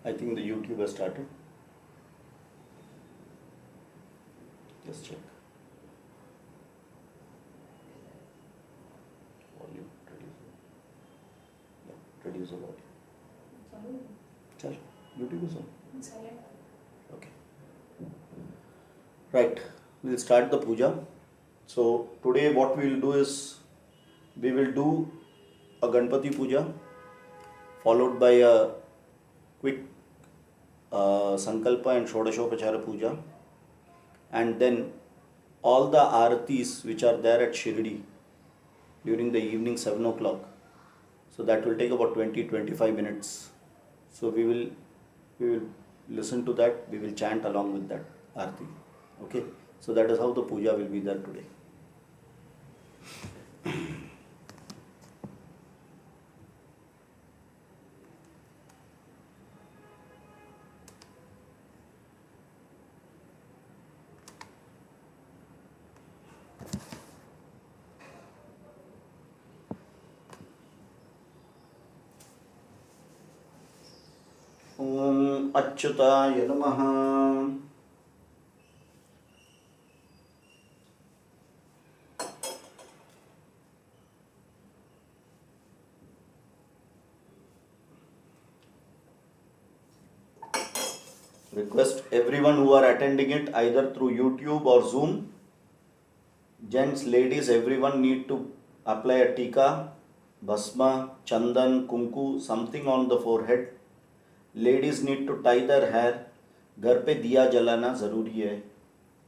I think the YouTube has started. Just check. Volume, reduce the volume. Chal, YouTube is on. Okay. Right, we'll start the puja. So today what we will do is, we will do a Ganpati puja followed by a quick Sankalpa and Shodashopachara puja, and then all the aartis which are there at Shirdi during the evening 7 o'clock. So that will take about 20-25 minutes. So we will listen to that, we will chant along with that aarti. Okay, so that is how the puja will be there today. Om Achyutaya Namaha. Request everyone who are attending it either through YouTube or Zoom, gents, ladies, everyone need to apply a tika, bhasma, chandan, kunku, something on the forehead. Ladies need to tie their hair. घर पे दिया जलाना ज़रूरी है.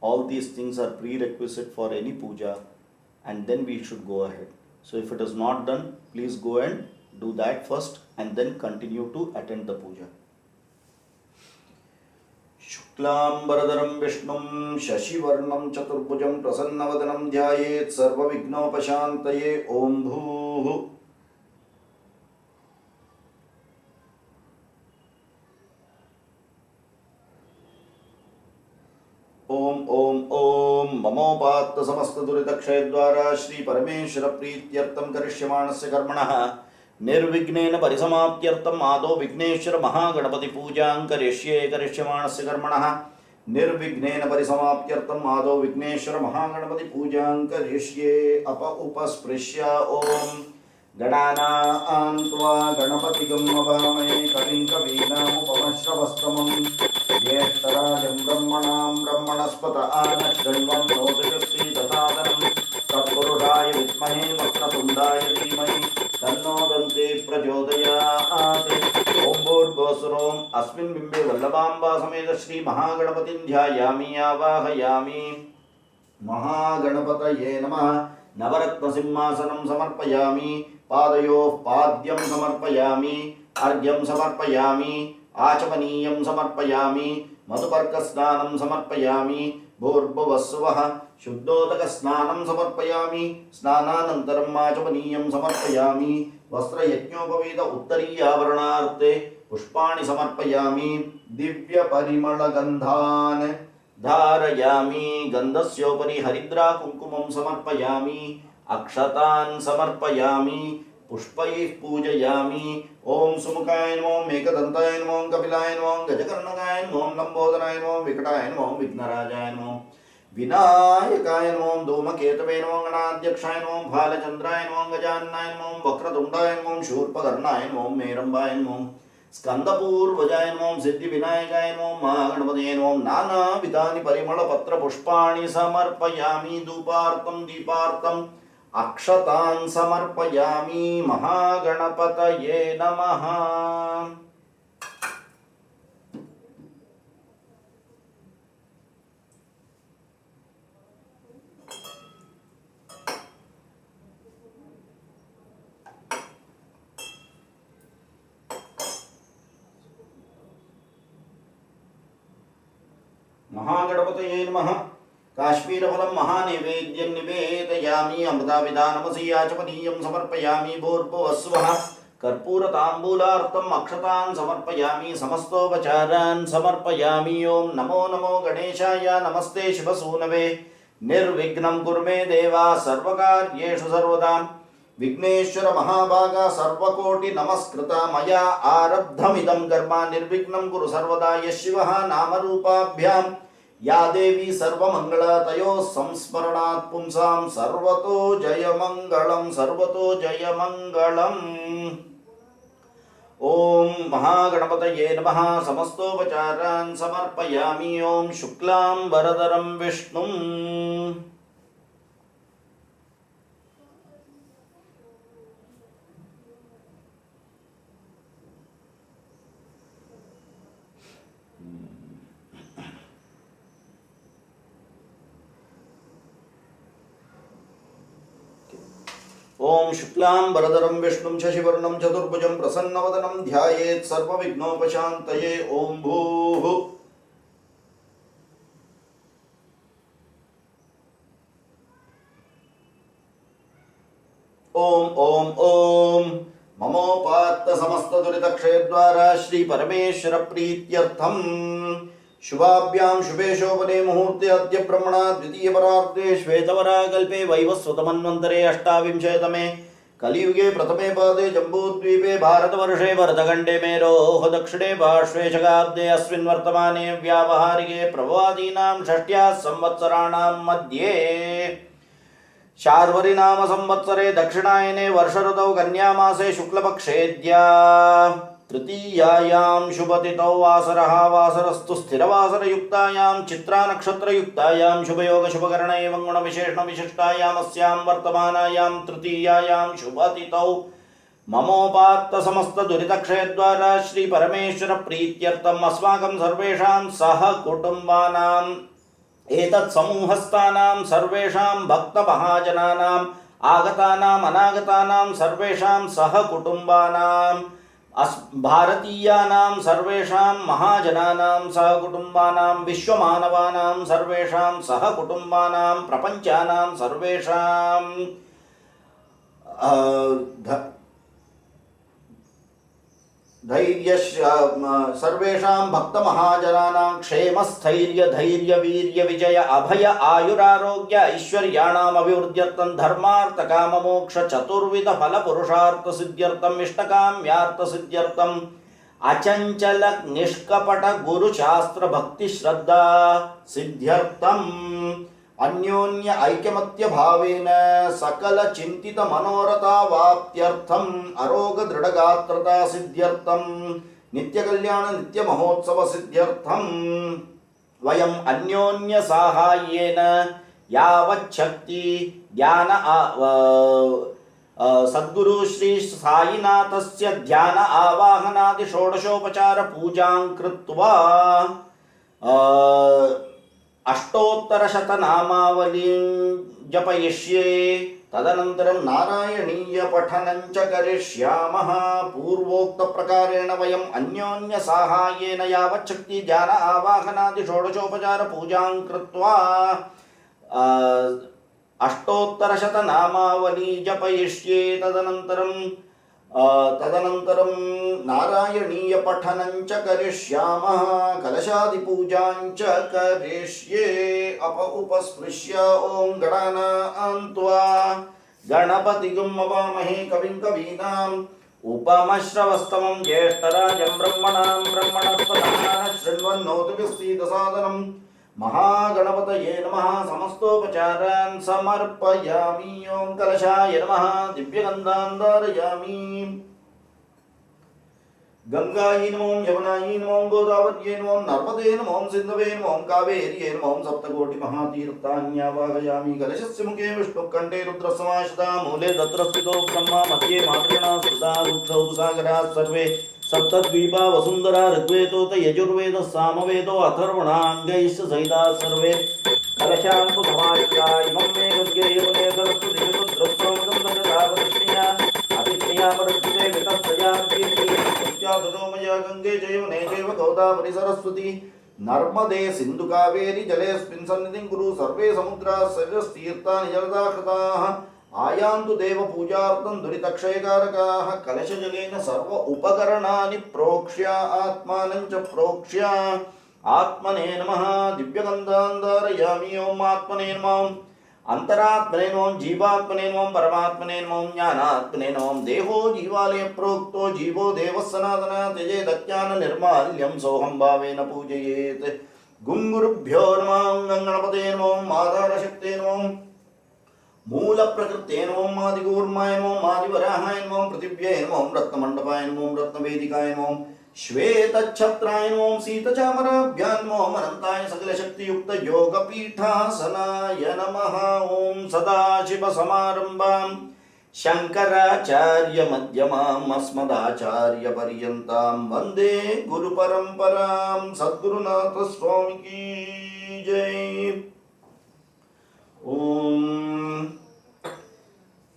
All these things are prerequisite for any puja, and then we should go ahead. So if it is not done, please go and do that first and then continue to attend the puja. शुक्लांबरधरं विष्णुं शशिवर्णं चतुर्भुजं प्रसन्नवदनं ध्यायेत् सर्वविघ्नोपशान्तये. ओम भूः ओम ओम ओम ममोपात्त समस्त दुरितक्षय द्वारा श्री परमेश्वर प्रीत्यर्थं करिष्यमाणस्य कर्मणः निर्विघ्नेन परिसमाप्त्यर्थम् आदौ विघ्नेश्वर महागणपति पूजां करिष्यमाणस्य कर्मणः निर्विघ्नेन परिसमाप्त्यर्थम् आदौ विघ्नेश्वर महागणपति पूजां करिष्ये. उपस्पृश्य ओम गणानां त्वा गणपतिगं ववामहे कविं कवीनामुपमश्रवस्तमं ज्येष्ठराजं ब्रह्मणां ब्रह्मणस्पत आनशृण्वन्नोतिष्ठति दसादनं तत्पुरुषाय विद्महे वक्रतुण्डाय धीमहि तन्नो दन्ते प्रचोदयात्. ओम भूर्भुवस्सुरोम अस्मिन् बिम्बे वल्लभाम्बा समेत श्री महागणपतिं ध्यायामि आवाहयामि. महागणपतये नमः. नवरत्नसिंहासनं समर्पयामि. पादयोः पाद्यं समर्पयामि. अर्घ्यं समर्पयामि. आचमनीयं समर्पयामि. मधुपर्कस्नानं समर्पयामि. भूर्भुवस्सुवः शुद्धोदकस्नानं समर्पयामि. स्नानानन्तरम् आचमनीयं समर्पयामि. वस्त्रयज्ञोपवीत उत्तरीयाभरणार्थे पुष्पाणि समर्पयामि. दिव्यपरिमलगन्धान् धारयामि. गन्धस्योपरि हरिद्रा कुङ्कुमं समर्पयामि. अक्षतान् समर्पयामि. पुष्पैः पूजयामि. ओम सुमुखाय नमः. एकदन्ताय नमः. कपिलाय नमः. गजकर्णकाय नमः. लंबोदराय नमः. विकटाय नमः. विघ्नराजाय नमः. विनायकाय नमः. धूमकेतवे नमः. गणाध्यक्षाय नमः. भालचन्द्राय नमः. गजाननाय नमः. वक्रतुण्डाय नमः. शूर्पकर्णाय नमः. मेरम्बाय नमः. स्कंदपूर्वजाय नमः. सिद्धिविनायकाय नमः. महागणपतये नमः. नानाविधानि परिमलपत्रपुष्पाणि समर्पयामि. धूपार्तं दीपार्तं अक्षतान् समर्पयामि. महागणपतये नमः. महागणपतये नमः. काश्मीरफलं महानैवेद्यं निवेदयामि. अमृताविधानमसि आचमनीयं समर्पयामि. भूर्भुवस्सुवः कर्पूरताम्बूलार्थम् अक्षतान् समर्पयामि. समस्तोपचारान् समर्पयामि. ओम नमो नमो गणेशाय. नमस्ते शिवसूनवे. निर्विघ्नं कुरु मे देवा सर्वकार्येषु सर्वदा. विघ्नेश्वर महाभागा सर्वकोटि नमस्कृता मया आरब्धमिदं कर्म निर्विघ्नं कुरु सर्वदा यः शिवः नामरूपाभ्यां या देवी सर्वमंगला तयोः संस्मरणात् पुंसां सर्वतो जयमंगलम् सर्वतो जयमंगलम्। ओम महागणपतये नमः। समस्तोपचारान् समर्पयामि। ओम शुक्लां वरदरं विष्णुं ओम शुक्लां वरदरं विष्णुं शशिवर्णं चतुर्भुजं प्रसन्नवदनं ध्यायेत् सर्वविघ्नोपशान्तये। ओम भूः ओम ओम ओम ममोपात्त समस्त दुरितक्षयद्वारा श्री परमेश्वर प्रीत्यर्थम शुभाभ्यां शुभे शोभने मुहूर्ते अद्य ब्रह्मणा द्वितीय परार्धे श्वेतवराकल्पे वैवस्वतमन्वन्तरे अष्टाविंशतमे कलियुगे प्रथमे पादे जम्बूद्वीपे भारतवर्षे भरतखण्डे मेरोः दक्षिणे पार्श्वे शकाब्दे अस्मिन् वर्तमाने व्यावहारिके प्रभवादीनां षष्ट्याः संवत्सराणां मध्ये शार्वरी नाम संवत्सरे दक्षिणायने वर्ष ऋतौ कन्यामासे शुक्लपक्षेद्या तृतीयायां शुभतिथौ वासरः वासरस्तु स्थिरवासरयुक्तायां चित्रा नक्षत्रयुक्तायां शुभयोग शुभकरण एवं गुणविशेषण विशिष्टायाम् अस्यां वर्तमानायां तृतीयायां शुभतिथौ ममोपात्त समस्त दुरितक्षयद्वारा श्री परमेश्वर प्रीत्यर्थम् अस्माकं सर्वेषां सह कुटुम्बानां एतत् समूहस्थानां सर्वेषां भक्तमहाजनानाम् आगतानाम् अनागतानां सर्वेषां सह कुटुम्बानां भारतीयानां सर्वेषां महाजनानां सह कुटुम्बानां विश्वमानवानां सर्वेषां सह कुटुम्बानां प्रपञ्चानां सर्वेषां धैर्य सर्वेषां भक्तमहाजनानां क्षेमस्थैर्य धैर्य वीर्य विजय अभय आयुरारोग्य ऐश्वर्याणाम् अभिवृद्ध्यर्थं धर्मार्थ काम मोक्ष चतुर्विध फल पुरुषार्थ सिद्ध्यर्थं इष्टकाम्यार्थ सिद्ध्यर्थं अचंचल निष्कपट गुरुशास्त्र भक्ति श्रद्धा सिद्ध्यर्थं अन्योन्य ऐक्यमत्य भावेन सकल चिंतित मनोरथा वाप्त्यर्थम अरोग दृढ़गात्रता सिद्ध्यर्थम नित्य कल्याण नित्य महोत्सव सिद्ध्यर्थम वयम अन्योन्य साहाय्येन यावच्छक्ति ज्ञान सद्गुरु श्री साईनाथस्य ध्यान आवाहनादि षोडशोपचार पूजां कृत्वा अष्टोत्तरशतनामावलीं जपयिष्ये तदनन्तरं नारायणीय पठनं च करिष्यामः। पूर्वोक्त प्रकारेण वयम् अन्योन्य साहाय्येन यावच्छक्ति ध्यान आवाहनादि षोडशोपचार पूजां कृत्वा अष्टोत्तरशतनामावली जपयिष्ये तदनन्तरं नारायणीय पठनं च करिष्यामः। कलशादिपूजां च करिष्ये उपस्पृश्य ओं गणानां त्वा गणपतिगुं मवामहे कविं कवीनाम् उपमश्रवस्तमं ज्येष्ठराजं ब्रह्मणां ब्रह्मणस्पदां शृण्वन्नोतिभिस्सीदसादनम् महागणपतये नमः। समस्तोपचारान् समर्पयामि। ओं कलशाय नमः। दिव्यगन्धान् धारयामि। गंगायै नमो यमुनायै नमो गोदावर्यै नमो नर्मदे नमो सिन्धवे नमो कावेर्यै नमो सप्तकोटि महातीर्थान्यावाहयामि। कलशस्य मुखे विष्णुकण्ठे रुद्रसमाश्रिता मूले दत्रस्थितो ब्रह्मा मध्ये मातृणा सुधा वृक्षौ सागराः सर्वे सप्तद्वीपा वसुंधरा ऋग्वेदोत यजुर्वेद सामवेदो अथर्वणांगैश्च सहिताः सर्वे कलशान्तु समाहिता इमं मे गद्ये यमुने सरस्वती रुद्रस्वमृतं दशधावदृष्टिया अतिक्रिया परस्थिते वितप्रजापतिर्या ददोमया गंगे च यमुने चैव गोदावरी सरस्वती नर्मदे सिन्धु कावेरी जलेऽस्मिन् सन्निधिं कुरु। सर्वे समुद्राः सजस्तीर्थानि जलदा कृताः आयान्तु देव पूजार्थं दुरितक्षयकारकाः। कलशजलेन सर्व उपकरणानि प्रोक्ष्य आत्मानं च प्रोक्ष्य आत्मने नमः। दिव्यगन्धान् धारयामि। ओम आत्मने नमः। अंतरात्मने नमः जीवात्मने नमः परमात्मने नमः ज्ञानात्मने नमः देहो जीवालय प्रोक्तो जीवो देवः सनातनः त्यजेत् अज्ञान निर्माल्यं सोऽहं भावेन पूजयेत् गुंगुरुभ्यो नमः गणपते नमः आधारशक्ते नमः मूल प्रकृते नमः आदिगूर्माय नमः आदिवराहाय नमः पृथिव्यै नमः रत्नमण्डपाय नमः रत्नवेदिकाय नमः श्वेतच्छत्राय नमः सीतचामराभ्यां नमः अनन्ताय सकलशक्तियुक्त योगपीठासनाय नमः ओम सदाशिवसमारम्भां शंकराचार्य मध्यमाम् अस्मदाचार्यपर्यन्तां वन्दे गुरुपरम्परां सद्गुरुनाथ स्वामी की जय। ओम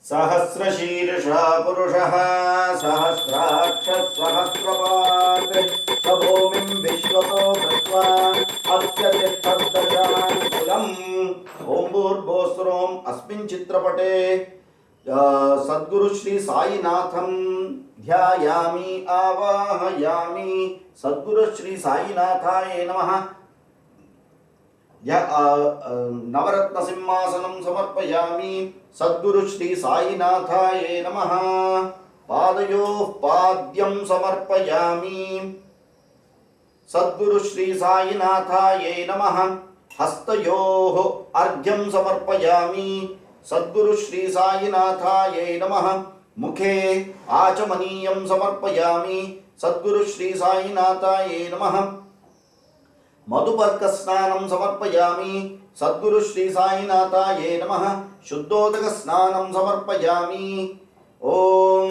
सहस्रशीर्षा पुरुषः सहस्राक्षः सहस्रपात् स भूमिं विश्वतो कृत्वा अत्यतिष्ठद्दशाङ्कुलम्। ओम भूर्भुवस्सुरोम् अस्मिन् चित्रपटे सद्गुरु श्री साईनाथं ध्यायामि आवाहयामि। सद्गुरु श्री साईनाथाय नमः। नवरत्न सिंहासनं समर्पयामि। सद्गुरु श्री साईनाथाय नमः। पादयोः पाद्यं समर्पयामि। सद्गुरु श्री साईनाथाय नमः। हस्तयोः अर्घ्यं समर्पयामि। सद्गुरु श्री साईनाथाय नमः। मुखे आचमनीयं समर्पयामि। सद्गुरु श्री साईनाथाय नमः। मधुपर्क स्नानं समर्पयामि। सद्गुरु श्री साईनाथाय नमः। शुद्धोदक स्नानं समर्पयामि। ओम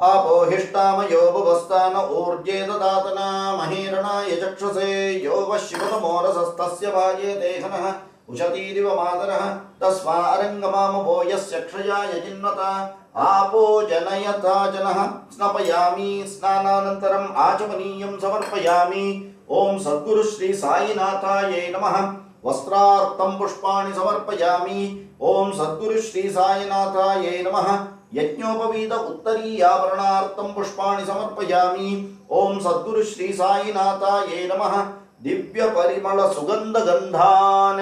आपोहिष्टामयो भुवस्तान ऊर्जे ददातन महीरणाय चक्षुषे यो वशिवतमोरसस्तस्य भार्यते हनः उशतीरिव मातरः तस्मा अरङ्गमामभो यस्य क्षयाय जिन्वता आपो जनयथा जनः स्नपयामि। स्नानानन्तरम् आचमनीयं समर्पयामि। ओम सद्गुरु श्री साईनाथाय नमः। वस्त्रार्थं पुष्पाणि समर्पयामि। ओम सद्गुरु श्री साईनाथाय नमः। यज्ञोपवीत उत्तरीयाभरणार्थं पुष्पाणि समर्पयामि। ओम सद्गुरु श्री साईनाथाय नमः। दिव्य परिमल सुगंध गंधान्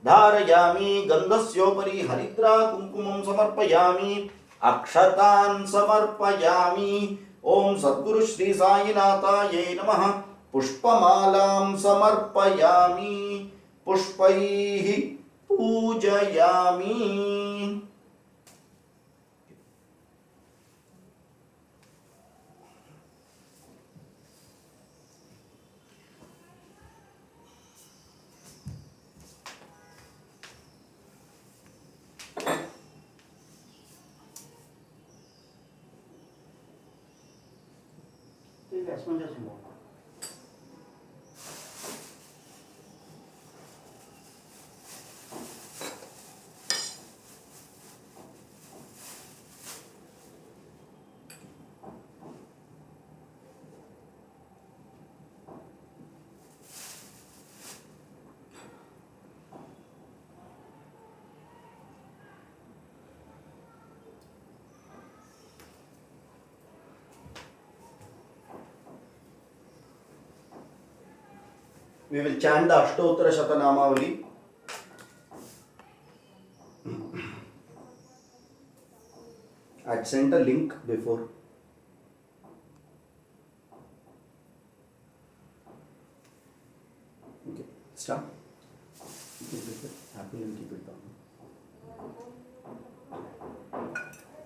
धारयामि। गंधस्योपरि हरिद्रा कुंकुमं समर्पयामि। अक्षतान् समर्पयामि। ओम सद्गुरु श्री साईनाथाय नमः। पुष्पमालां समर्पयामि। पुष्पैः पूजयामि। We will chant the Ashtottara Shatanamavali. I had sent a link before. Okay, start. Happy and keep it down.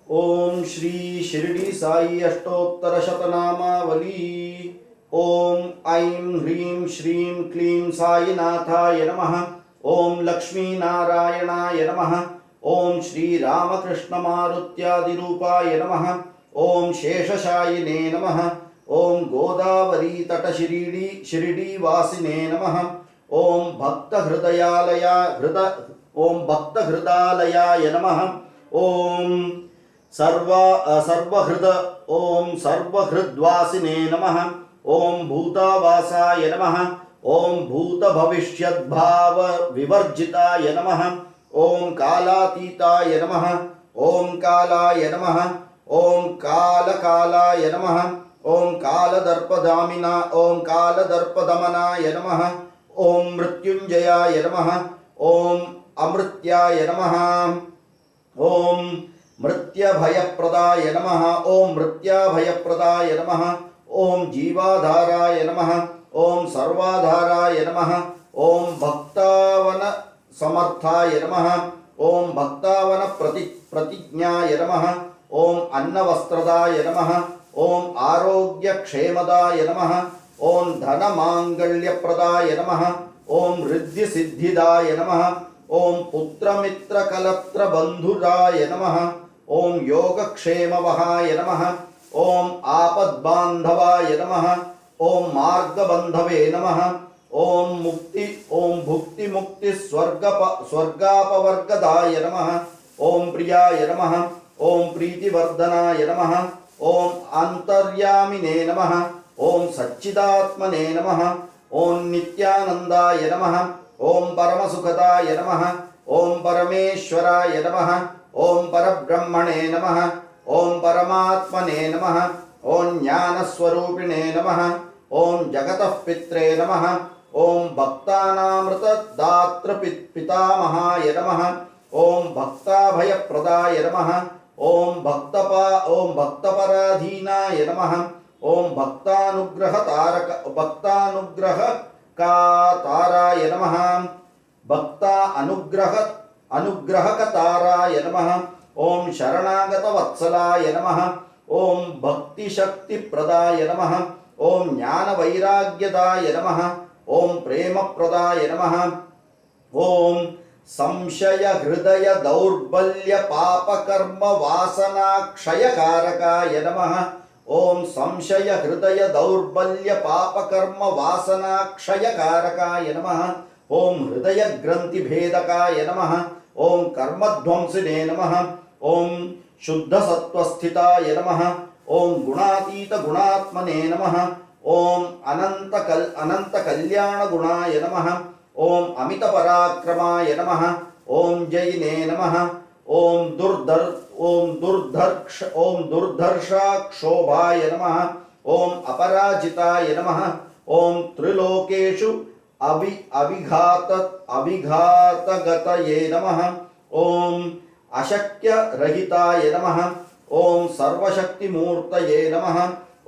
ओम श्री शिरडी साई अष्टोत्तर शतनामावली। ओम ऐं ह्रीं श्रीं क्लीं साईनाथाय नमः। ओम लक्ष्मी नारायणाय नमः। ओम श्री रामकृष्ण मारुत्यादिरूपाय नमः। ओम शेषशायिने नमः। ओम गोदावरी तट शिरडी वासिने नमः। ओम भक्त हृदालयाय नमः। ओम सर्वहृद ओम सर्वहृद्वासिने नमः। ओम भूतावासाय नमः। ओम भूत भविष्यद्भाव विवर्जिताय नमः। ओम कालातीताय नमः। ओम कालाय नमः। ओम कालकालाय नमः। ओम कालदर्पदमनाय नमः। ओम मृत्युंजयाय नमः। ओम अमृत्याय नमः। ओम मृत्यभयप्रदाय नमः। ओम मृत्याभयप्रदाय नमः। ओम जीवाधाराय नमः। ओम सर्वाधाराय नमः। ओम भक्तावन समर्थाय नमः। ओम भक्तावन प्रतिज्ञाय नमः। ओम अन्नवस्त्रदाय नमः। ओम आरोग्यक्षेमदाय नमः। ओम धनमांगल्यप्रदाय नमः। ओम रिद्धिसिद्धिदाय नमः। ओम पुत्रमित्रकलत्रबन्धुराय नमः। ओम योगक्षेमवहाय नमः। ओम आपद्बान्धवाय नमः। ओम मार्गबन्धवे नमः। ओम भुक्ति मुक्ति स्वर्गापवर्गदाय नमः। ओम प्रियाय नमः। ओम प्रीतिवर्धनाय नमः। ओम अंतर्यामिने नमः। ओम सच्चिदात्मने नमः। ओम नित्यानंदाय नमः। ओम परमसुखदाय नमः। ओम परमेश्वराय नमः। ओम परब्रह्मणे नमः। ओम परमात्मने नमः। ओम ज्ञानस्वरूपिणे नमः। ओम जगतः पित्रे नमः। ओम भक्तानामृतदात्र पितामहाय नमः। ओम भक्ताभयप्रदाय नमः। ओम भक्तपराधीनाय नमः। ओम भक्तानुग्रहकाताराय नमः। अनुग्रहकताराय नमः। ओम शरणागतवत्सलाय नमः। ओम भक्तिशक्तिप्रदाय नमः। ओम ज्ञानवैराग्यदाय नमः। ओम प्रेमप्रदाय नमः। ओम संशय हृदय दौर्बल्य पापकर्म वासना क्षयकारकाय नमः। ओम संशय हृदय दौर्बल्य पापकर्म वासना क्षयकारकाय नमः। ओम हृदय ग्रंथि भेदकाय नमः। ओम कर्मध्वंसिने नमः। ओम शुद्ध सत्वस्थिताय नमः। ओम गुणातीत गुणात्मने नमः। ओम अनंत कल्याण गुणाय नमः। ओम अमित पराक्रमाय नमः। ओम जयिने नमः। ओम दुर्धर्षाक्षोभाय नमः। ओम अपराजिताय नमः। ओम त्रिलोकेषु अविघातगतये नमः। ओम अशक्य रहिताय नमः। ओम सर्वशक्तिमूर्तये नमः।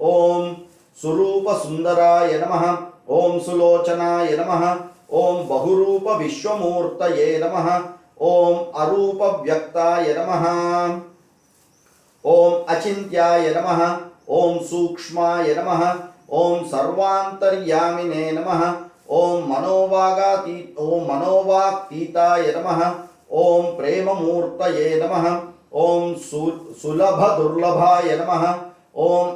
ओम सुरूप सुंदराय नमः। ओम सुलोचनाय नमः। ओम बहुरूप विश्वमूर्तये नमः। ओम अरूप व्यक्ताय नमः। ओम अचिन्त्याय नमः। ओम सूक्ष्माय नमः। ओम सर्वान्तर्यामिने नमः। ओम मनोवाक्तीताय नमः। ओम प्रेममूर्तये नमः। ओम सुलभ दुर्लभाय नमः। ओम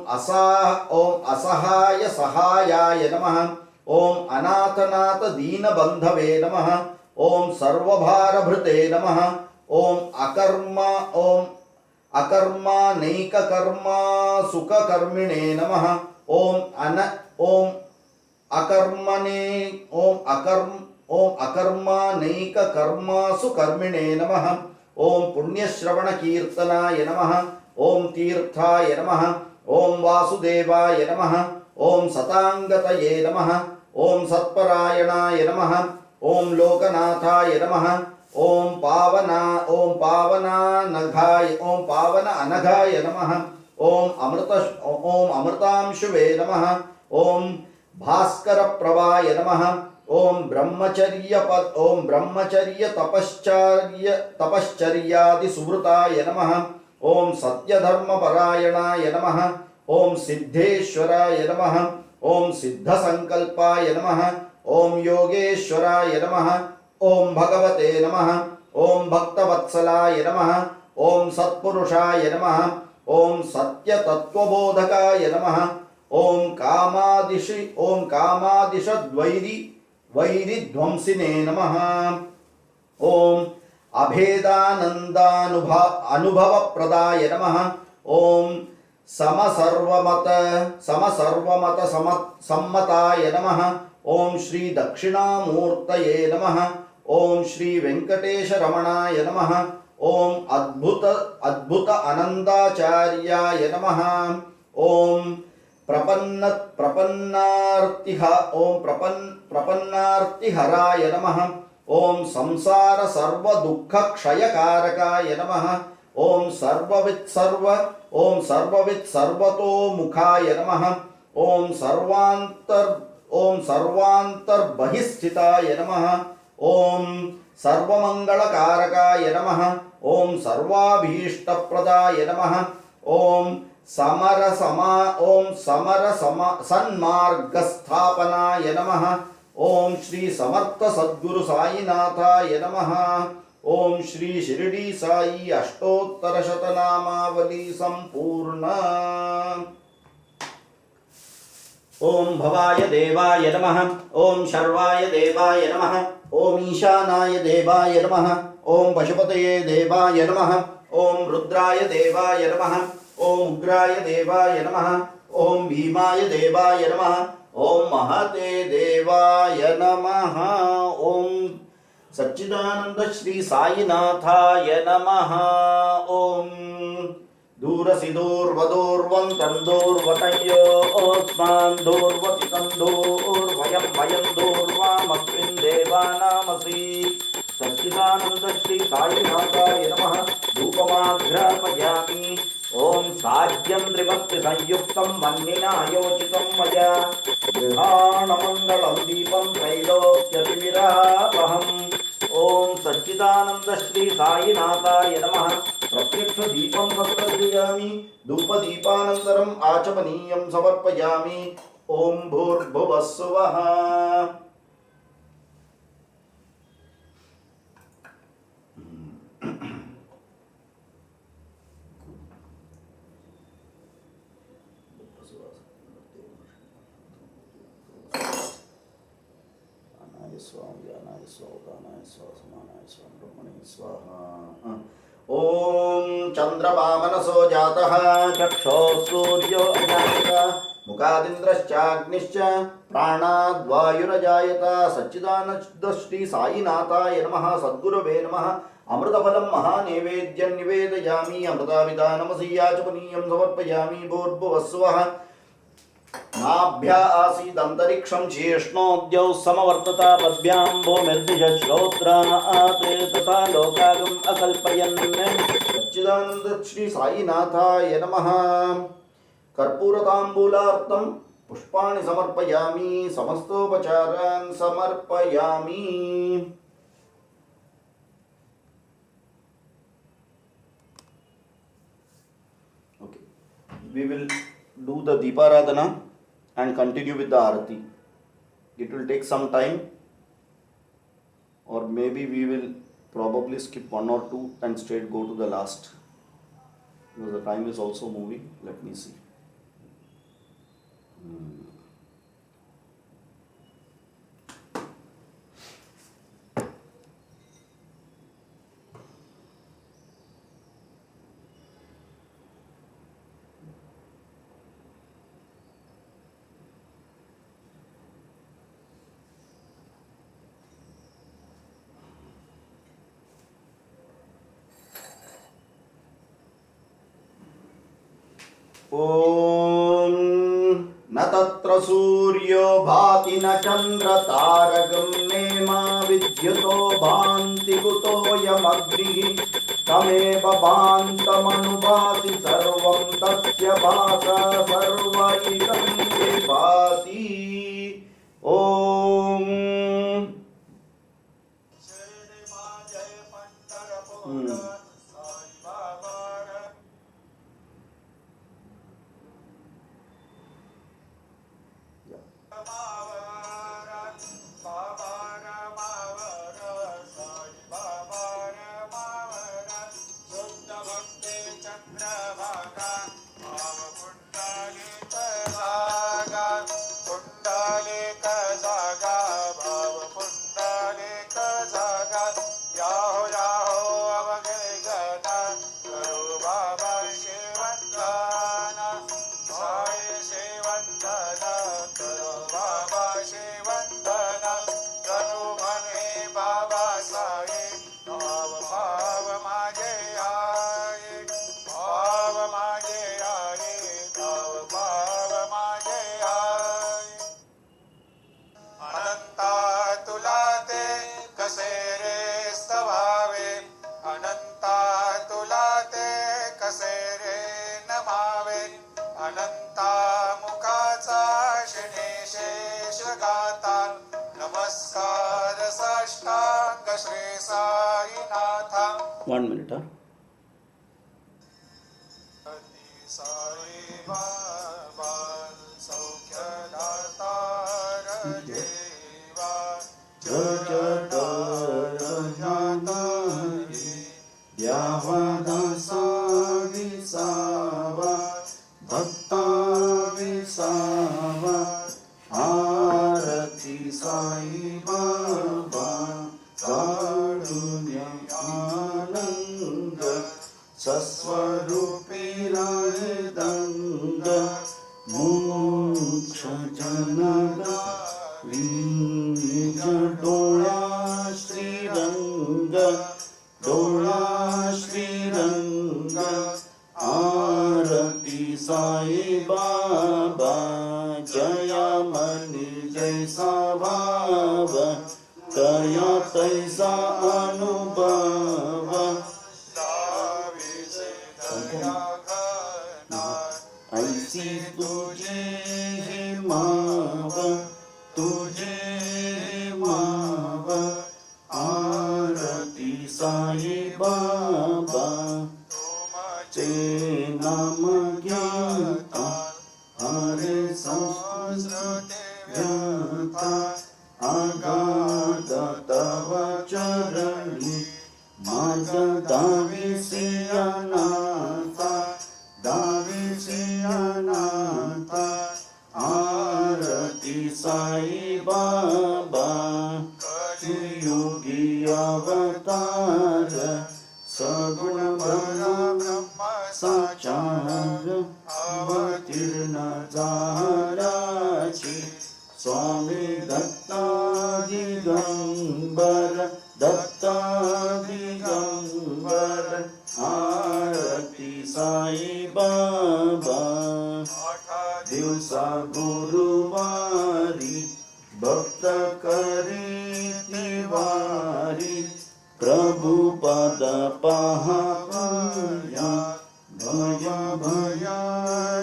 असहाय सहायाय नमः। ओम अनाथनाथ दीनबंधवे नमः। ओम सर्वभारभृते नमः। ओम अकर्मानैककर्मा सुखकर्मिणे नमः। ओम अकर्मानैककर्मासु कर्मिणे नमः। ओम पुण्यश्रवणकीर्तनाय नमः। ओम तीर्थाय नमः। ओम वासुदेवाय नमः। ओम सतांगतये नमः। ओम सत्परायणाय नमः। ओम लोकनाथाय नमः। ओम पावन अनघाय नमः। ओम अमृतांशुवे नमः। ओम भास्कर प्रभाय नमः। ओम ब्रह्मचर्य तपश्चर्यादि सुवृताय नमः। ओम सत्यधर्मपरायणाय नमः। ओम सिद्धेश्वराय नमः। ओम सिद्धसंकल्पाय नमः। ओम योगेश्वराय नमः। ओम भगवते नमः। ओम भक्तवत्सलाय नमः। ओम सत्पुरुषाय नमः। ओम सत्यतत्त्वबोधकाय नमः। ओम कामादिशद्वैरिध्वंसिने नमः। ओम अभेदानन्दानुभवप्रदाय नमः। ओम समसर्वमत सम्मताय नमः। ओम श्री दक्षिणामूर्तये नमः। ओम श्री वेंकटेशरमणाय नमः। ओम अद्भुत अनंताचार्याय नमः। ओम प्रपन्नार्तिहराय नमः। ओम संसार सर्व दुख क्षयकारकाय नमः। ओम सर्ववित् सर्वतो मुखाय नमः। ओम सर्वांतर बहिस्थिताय नमः। ओम सर्वमंगलकारकाय नमः। ओम सर्वाभीष्टप्रदाय नमः। ओम समर सन्मार्गस्थापनाय नमः। ओम श्री समर्थ सद्गुरु साईनाथाय नमः। ओम श्री शिरडी साई अष्टोत्तर शतनामावली संपूर्ण। ओम भवाय देवाय नमः। ओम शर्वाय देवाय नमः। ओम ईशानाय देवाय नमः। ओम पशुपतये देवाय नमः। ओम रुद्राय देवाय नमः। ओम उग्राय देवाय नमः। ओम भीमाय देवाय नमः। ओम महते देवाय नमः। ओम सच्चिदानंद श्री साईनाथाय नमः। ओम दूरसि दूर्वदूर्वन्तं दूर्वतयोऽस्मान् दूर्वतितं दूर्वयं वयं दूर्वामस्मिन् देवानामसि। सच्चिदानंद श्री साईनाथाय नमः। धूपमाघ्रापयामि। ओम साध्यं त्रिभक्ति संयुक्तं मन्निना योचितं मया। गृहाणमङ्गलं दीपं त्रैलोक्यतिमिरापहम्। ओम सच्चिदानंद श्री साईनाथाय नमः। प्रत्यक्ष दीपं समर्पयामि। धूप दीपानन्तरम् आचमनीयं समर्पयामि। ओम भूर्भुवः स्वः। ओम चंद्रमा मनसो जातः चक्षुः सूर्यो अजायत मुखादिन्द्रश्चाग्निश्च प्राणाद्वायुरजायत। सच्चिदानंद श्री साईनाथाय नमः। सद्गुरवे नमः। अमृतफलं महानैवेद्यं निवेदयामि। अमृताभिधानमसि याचमनीयं समर्पयामि। भूर्भुवः स्वः। नाभ्या आसीदन्तरिक्षं चेष्णोद्यौ समवर्तता पद्भ्यां भूमिर्दिशश्रोत्रात् तथा लोकागम् अकल्पयन्। सच्चिदानंद श्री साईनाथाय नमः। कर्पूरताम्बूलार्थं पुष्पाणि समर्पयामि। समस्तोपचारान् समर्पयामि। Okay, we will do the Deeparadhana and continue with the Arati. It will take some time, or maybe we will probably skip one or two and straight go to the last, because the time is also moving. Let me see. ओम न तत्र सूर्यो भाति न चंद्र तारकं नेमा विद्युतो भान्ति कुतोऽयमग्निः तमेव भान्तमनुभाति सर्वं तस्य भासा सर्व इदं विभाति। ओम कसे 1 minute. साई बाबा सौख्यदातार देवा जगतर जातारी द्यावा दासा विसावा भक्ता विसावा आरती साई बाबा कारुण्य आनंद सस्वरूपी दंग मोक्ष जनगा विंज डोळा श्रीरंग आरती साई बाबा जयमनी जैसा भाव तया तैसा अनुभव ऐसी तुझी माव आरती साई बाबा तुमचे नाम ज्ञाता हरे संस्कृता आगाध तव चरणी माझा दाविसिया नाता आरती साई बाबा योगी अवतार सगुण ब्रह्म साचार अवतीर्ण झाल्याची स्वामी दत्ता दिगंबर आरती साई बाबा दिवसा गुरुवारी भक्त करी तिवारी प्रभु पद पहा भया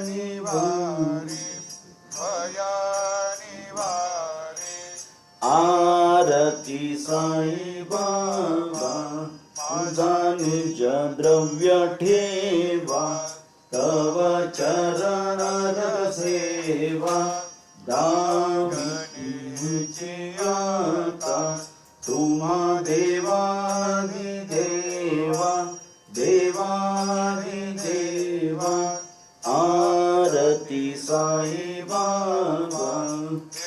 निवारी आरती साई बाबा माझा निज द्रव्य ठेवा तव चरण सेवा दाविची आता तुम्हा देवादिदेवा आरती साई बाबा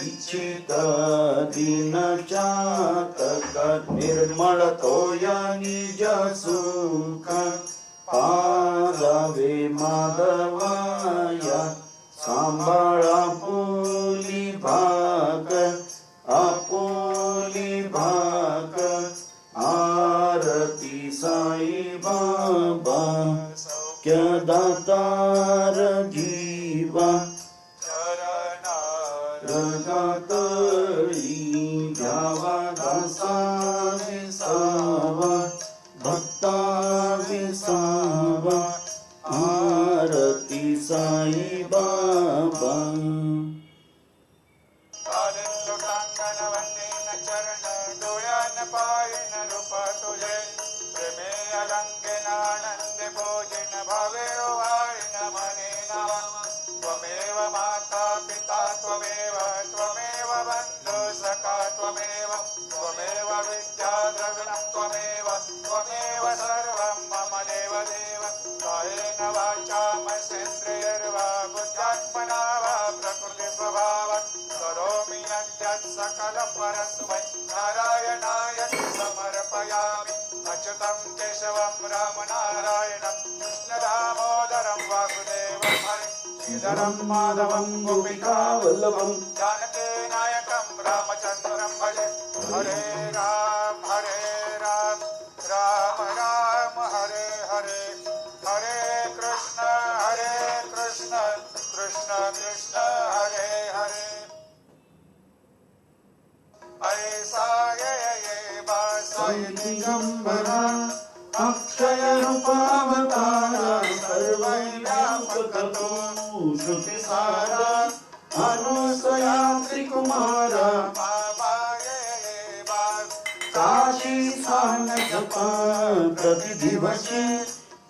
इच्छित दिन चातक निर्मळ तोया निज सुख पादावे माधवाया सांभाळा आपुली भाग आरती साई बाबा सौख्य दातार जीवा चरणारगातळी द्यावा दासा विसावा भक्ता विसावा आरती साई बाबा त्वमेव माता पिता त्वमेव बन्धु सखा त्वमेव विद्या द्रविणं त्वमेव सर्वं मम देव कायेन वाचा मनसेन्द्रियैर्वा बुद्ध्यात्मना वा प्रकृतिस्वभावात् करोमि यद्यत् सकलं परस्मै नारायणाय समर्पयामि अच्युतं केशवं रामनारायणं कृष्णदामोदरं वासुदेवं हरे श्रीधरं माधवं गोपिकावल्लभं जानकी नायकं रामचन्द्रं भजे हरे राम राम राम हरे हरे हरे कृष्ण कृष्ण कृष्ण हरे हरे ऐसा ये बासाय दिगंबरा अक्षय रूपावतारा सर्वव्यापकतो श्रुतिसारा अनुसया श्रीकुमारा बाबा ये बास काशी स्थान जप प्रतिदिवशी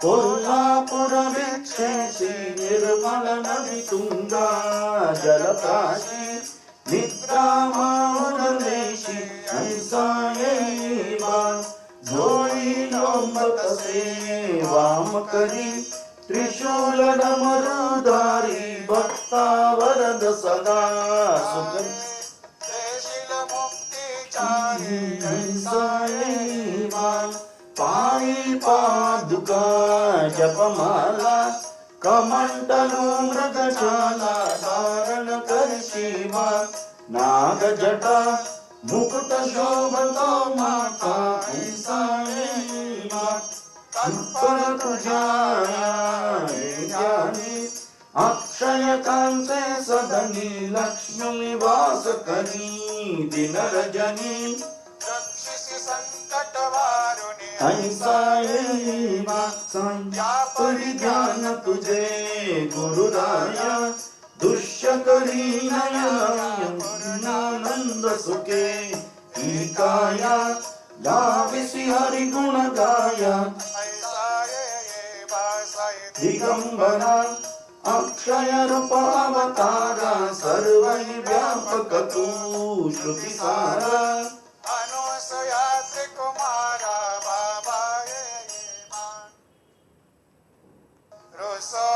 कोल्हापूर भिक्षेशी निर्मल नदी तुंगा जलप्राशी निद्रा माऊरदेशी ऐसा येईवा जोडी लोंब तसे वाम करी त्रिशूल डमरुधारी भक्ता वरद सदा सुख देशील मुक्तीचारी ऐसा येईवा पायी पादुका जपमाला कमंडलू मृगशाला धारण करशिवा नागजटा मुकुट शोभतो माता ऐसा येईवा तत्पर तुझ्या ज्ञानी अक्षय कांचे सदनी लक्ष्मी निवास करी दिन रजनी रक्षिसी संकट वारुणी ऐसा येईवा परी ध्यान तुझे गुरुराया दुष्य करी नयनानंद सुखे ही काया लाविसी हरि गुण गाया ऐसा ये बासाई दिगंबरा अक्षय रूप अवतारा सर्व व्यापक तू श्रुती सारा अनुसयात्रि कुमारा बाबा रुसो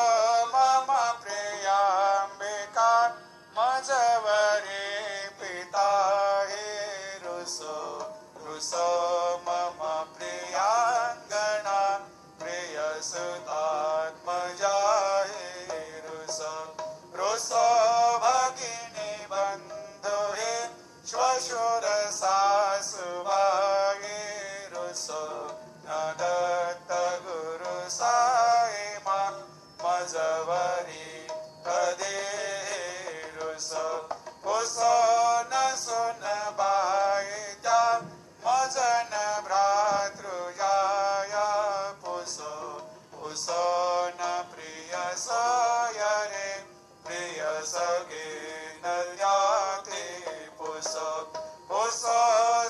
मम प्रियांबिका मजवरे पिता हे रुसो मम प्रियांगणा प्रियसुतात्मजा हे रुसो भगिनी बंधु हे श्वशुर सासुबाई रुसो नदत्त गुरु साई मा मजवरी कदे रुसो पुसो न सुन बाई त्या मजन भ्रातृजाया पुसो न प्रिय सयरे प्रिय सगे नल्याते पुसो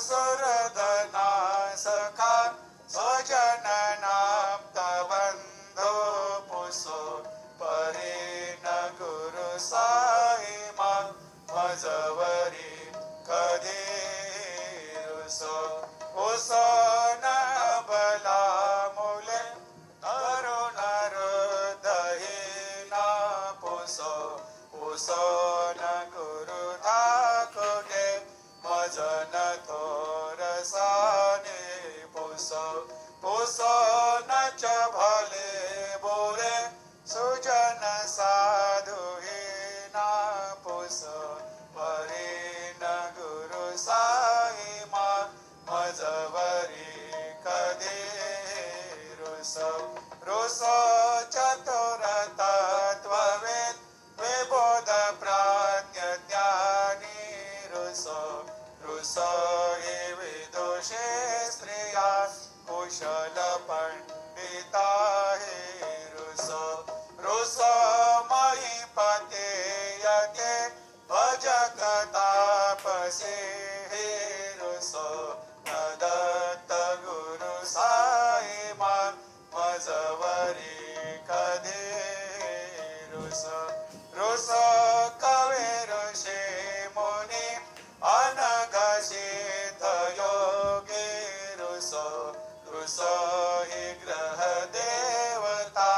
सुरधना सखा स्वजन नाप्त बंधो पुसो परे न गुरु साई मा मजवरी कधी पुसो न बला मुले करुण हृदयीना पुसो न गुरु धाकुटे मजन थोरसाने पुसो न च भले बोले सुजन साधुहीना पुसो परे न गुरु साई मा मजवरी कधी रुसो चतुर तत्ववेद विबोध प्राज्ञ ज्ञानी रुसो हे विदुषे स्त्रिया कुशल पंडिता हे रुसो मयि पते यते भजक तापसे हे रुसो नदत्त गुरु साई मा मजवरी कधी रुसो कवे ऋषी मुनी अनघसित योगी रुसो हि ग्रह देवता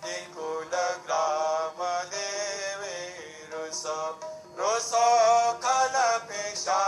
निकुल ग्राम देवी रुसो खल पिशा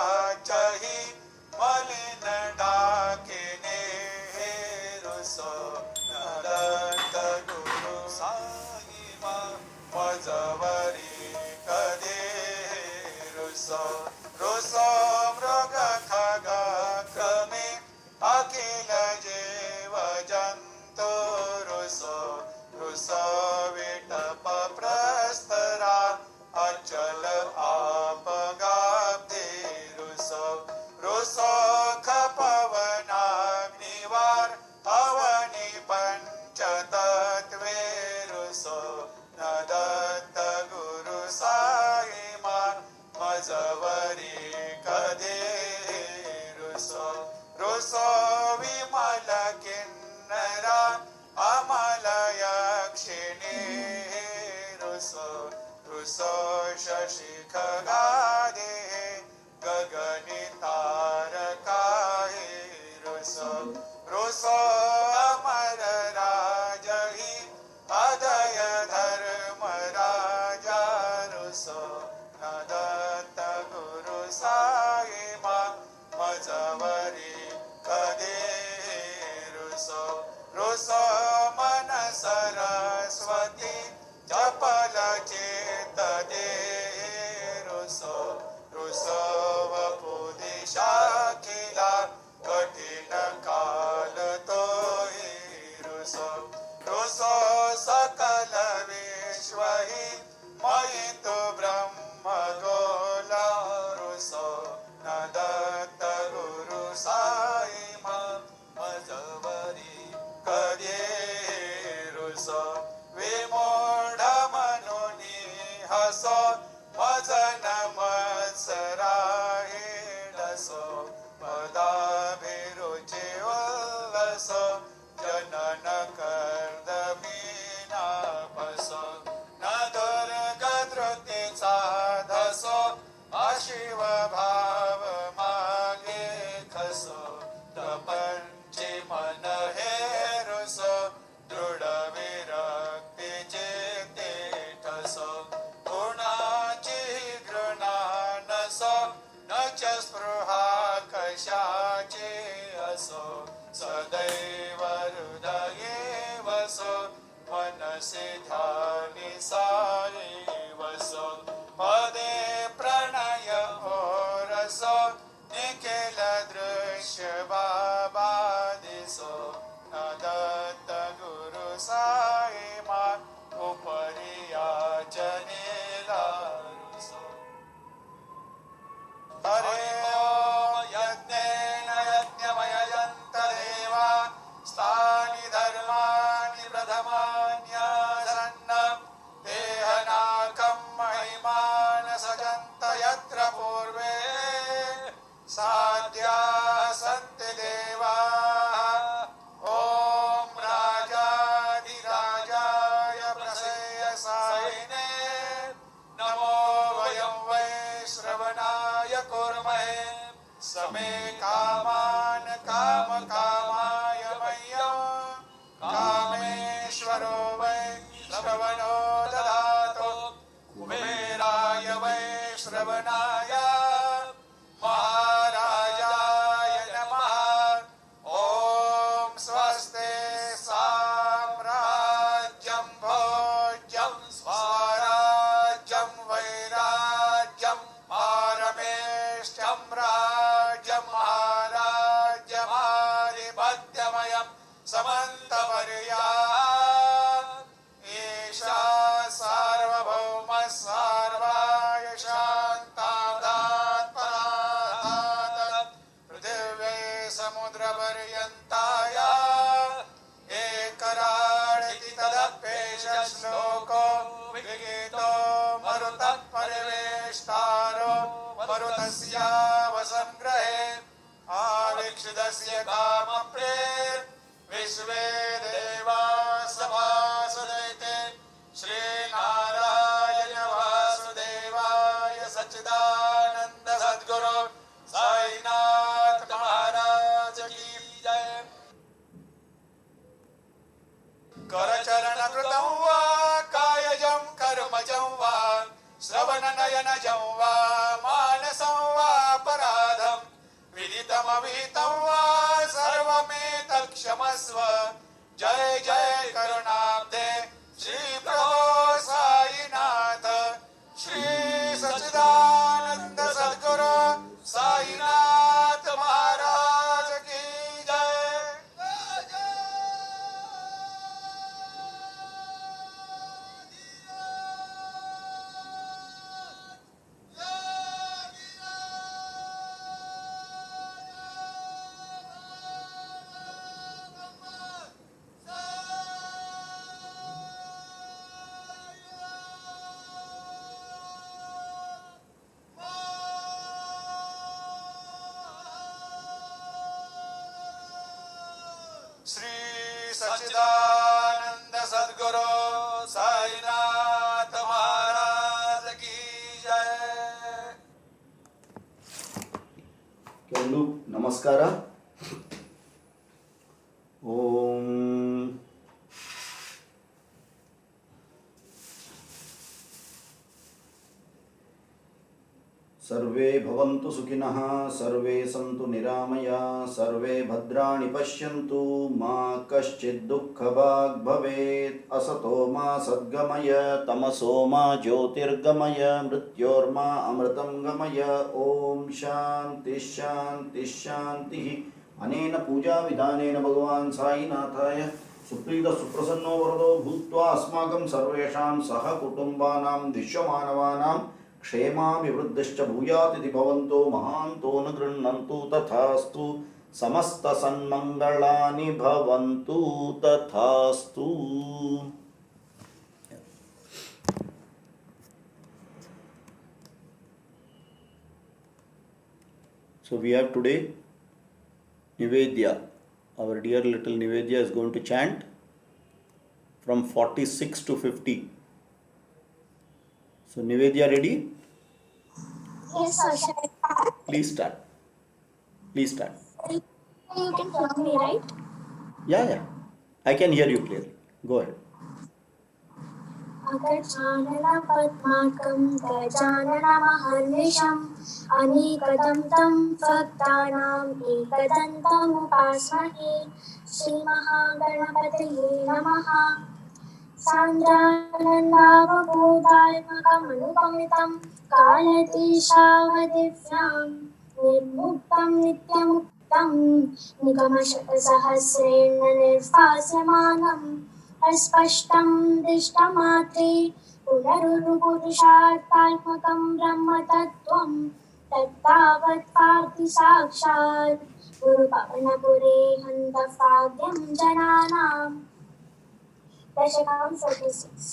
रसो रुसो अमर राजहि अदय धर्म राजा रुसो न दत्त गुरु साई मा मजवरी कदे रुसो रुसो मन सरस्वती चपल चेत दे रुसो रुसो वपुदिशाखिला कठिन काल तो रुसो रुसो सकल विश्व हि मयि तु ब्रह्म गोला रुसो न दत्त गुरु साई मा मजवरी कदे रुसो विमूढ मनुनी हसो मजन मत्सराहे डसो पदाभिरुचि उल्लसो जनन कर्दमीना पसो न दुर्गधृतीचा धसो अशिव भाव मागे खसो तपंची मन हेरुसो दृढ विरक्तीचे ते ठसो गुणाची घृणा नसो न च स्पृहा कशाचे असो सदैव हृदये वसो मनसि ध्यानि साई वसो पदे प्रणय ओरसो निखिल दृश्य बाबा दिसो न दत्त गुरु साई मा उपरि याचनेला रुसो हरे ओम यज्ञेन यज्ञमयजन्त देवा स्थानि धर्माणि प्रथमान्यासन्न देहनाकं महिमान सजन्त यत्र पूर्वे साध्या सन्ति देवाः ॐ राजाधिराजाय प्रसेयसायिने नमो वयं वै श्रवणाय कुर्महे समे कामान् कामकामाय मह्यं कामेश्वरो वै श्रवणो ददातु कुबेराय वै श्रवणाय महाराजाय नमः ॐ स्वस्ते साम्राज्यं भोज्यं स्वराज्यं वैराज्यं पारमेष्ठ्यं राज्यं महाराज्यमाधिपत्यमयं समन्तपर्या ईशा सार्वभौम सार्वाय शान्तादात्परात् पृथिव्यै समुद्रपर्यन्ताय एकराडिति तदप्येष श्लोको विगीतो मरुतः परिवेष्टारो मरुतस्यावसंग्रहे आवीक्षितस्य कामप्रेर विश्वे देवा सभासदैते श्रीनारायण वासुदेवाय सच्चिदानन्द सद्गुरु साईनाथ महाराज की जय। करचरण कृतं वा कायजं कर्मजं वा श्रवणनयनजं वा मानसं वा पराधं विदितमविहितं वा सर्वमेतत्क्षमस्व जय जय करुणाब्धे श्री प्रभो साईनाथ श्री सच्चिदानंद सद्गुरु साईनाथ महाराज की जय। श्री सच्चिदानंद सद्गुरु साईनाथ महाराज की जय। ಕೆಲವು ನಮಸ್ಕಾರ. सर्वे भवन्तु सुखिनः सर्वे सन्तु निरामयाः सर्वे भद्राणि पश्यन्तु मा कश्चित् दुःखभाग् भवेत् असतो मा सद्गमय तमसो मा ज्योतिर्गमय मृत्योर्मा अमृतं गमय ॐ शान्ति शान्ति शान्तिः। अनेन पूजा विधानेन भगवान् साईनाथाय सुप्रीत सुप्रसन्नो वरदो भूत्वा अस्माकं सर्वेषां सह कुटुम्बानां विश्वमानवानां क्षेमाभिवृद्धिश्च भूयात् इति भवन्तो महान्तो न गृह्णन्तु तथास्तु समस्तसन्मङ्गलानि भवन्तु तथास्तु। So we have today Nivedya. Our dear little Nivedya is going to chant from 46 to 50. So Nivedya, ready? Yes, sir. Shall I start? Please start. Please start. You can hear me, right? Yeah. I can hear you clearly. Go ahead. अगजानन पद्मार्कं गजाननमहर्निशम् अनेकदन्तं भक्तानाम् एकदन्तमुपास्महे श्रीमहागणपतये नमः। सान्द्रानन्दावबोधात्मकमनुपमितं कालतीशावदिव्यां निर्मुक्तं नित्यमुक्तं निगमशतसहस्रेण निर्भास्यमानम् अस्पष्टं दृष्टमात्रे पुनरुरुपुरुषार्थात्मकं ब्रह्मतत्त्वं तत्तावत् party साक्षात् गुरुपवनपुरे हन्तभाग्यं जनानां। दशकं 46।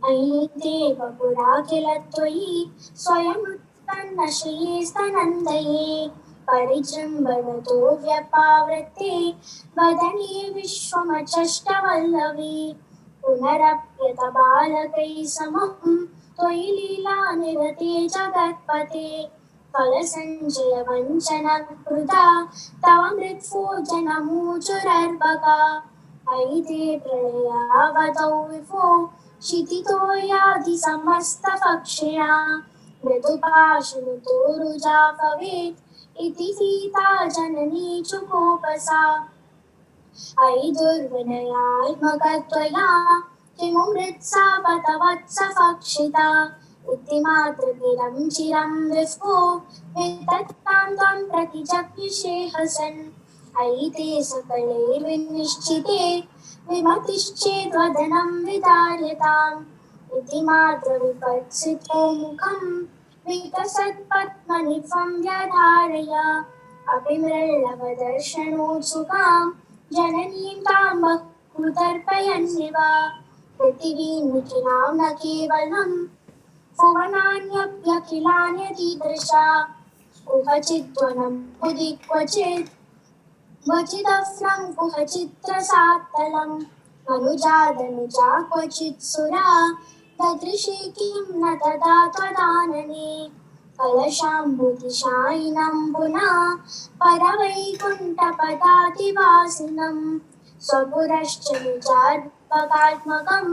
अयि देवपुरा किल त्वयि स्वयमुत्पन्नश्रिये स्तनन्दये परिजृम्भणतो व्यपावृत्ते वदने विश्वमचष्टवल्लवी पुनरप्यतबालकैः समं त्वयि लीलानिरते जगत्पते फलसञ्चय वञ्चनकृता तव मृत्फोजनमूचुरर्भका अयि ते प्रलयावतौ विभो क्षितितो याधि समस्तपक्षिणा मृदुपाशनुतो रुजा भवेत् इति सीता जननी चुकोपसा अयि दुर्विनयात्मकत्वया किमु मृत्सापतवत्सभक्षिता इति मातृगिरं चिरं विभो वितत्तां त्वं प्रति जग्विषे हसन् अयि ते सकले विनिश्चिते विमतिश्चेद्वदनं विदार्यताम् इति मातृविपत्सितो मुखं विकसत्पद्मनिभं व्यधारय अपि मृळवदर्शनोत्सुकां जननीं तां बहुतर्पयन्निव पृथिवीं न केवलं भुवनान्यप्यखिलान्यतीदृशा कुहचिद्वनं मुदि क्वचिदफ्रं कुहचित्रसात्तलं मनुजादनुजा क्वचित् सुरा ददृशे किं न तदा त्वदानने कलशाम्बुधिशायिनं पुनः परवैकुण्ठपदातिवासिनं स्वपुरश्च निजात्मकात्मकं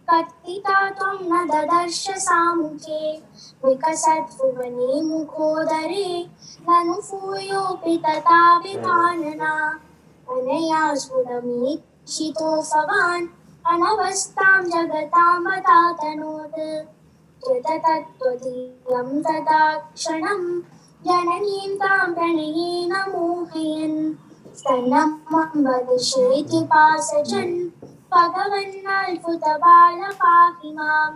कर्तिता त्वं न ददर्श सामुखे विकसद्भुवने मुखोदरे ननु भूयोऽपि तथा विधानना अनया स्फुरमीक्षितो भवान् अनवस्थां जगतां वदातनोत् त्वदीयं तदा क्षणं जननीं तां प्रणयेन मोहयन् स्तनं वदिशेत्युपासजन् भगवन्नल्पुतबाल पाहि माम्।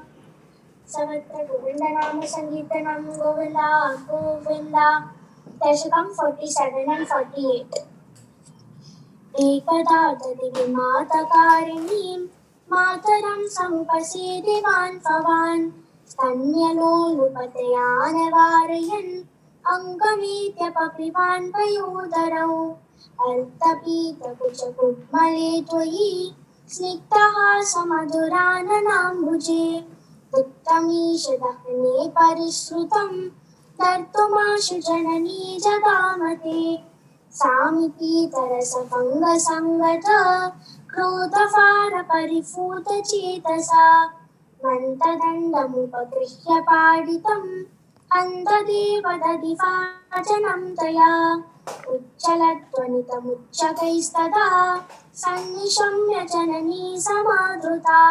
सर्वत्र गोविन्दनाम संकीर्तनं गोविन्दा गोविन्दा। दशकं 47 and 48। एकदा दधिमातकारिणीं मातरं समुपसेदिवान् भवान् स्तन्यलोलुपतया निवारयन् अङ्गमेत्यपपिवान् पयोदरौ अर्थपीतकुचकुड्मले त्वयि स्निग्धहासमधुराननाम्बुजे दुःखमीशदहने परिश्रुतं दर्तुमाशु जननी जगामते सामितीतरसभङ्गसङ्गत क्रोधभारपरिभूतचेतसा मन्तदण्डमुपगृह्य पाडितं हन्तदेवदधिवाचनं तया उच्चलध्वनितमुच्चकैस्तदा सन्निशम्य जननी समादृता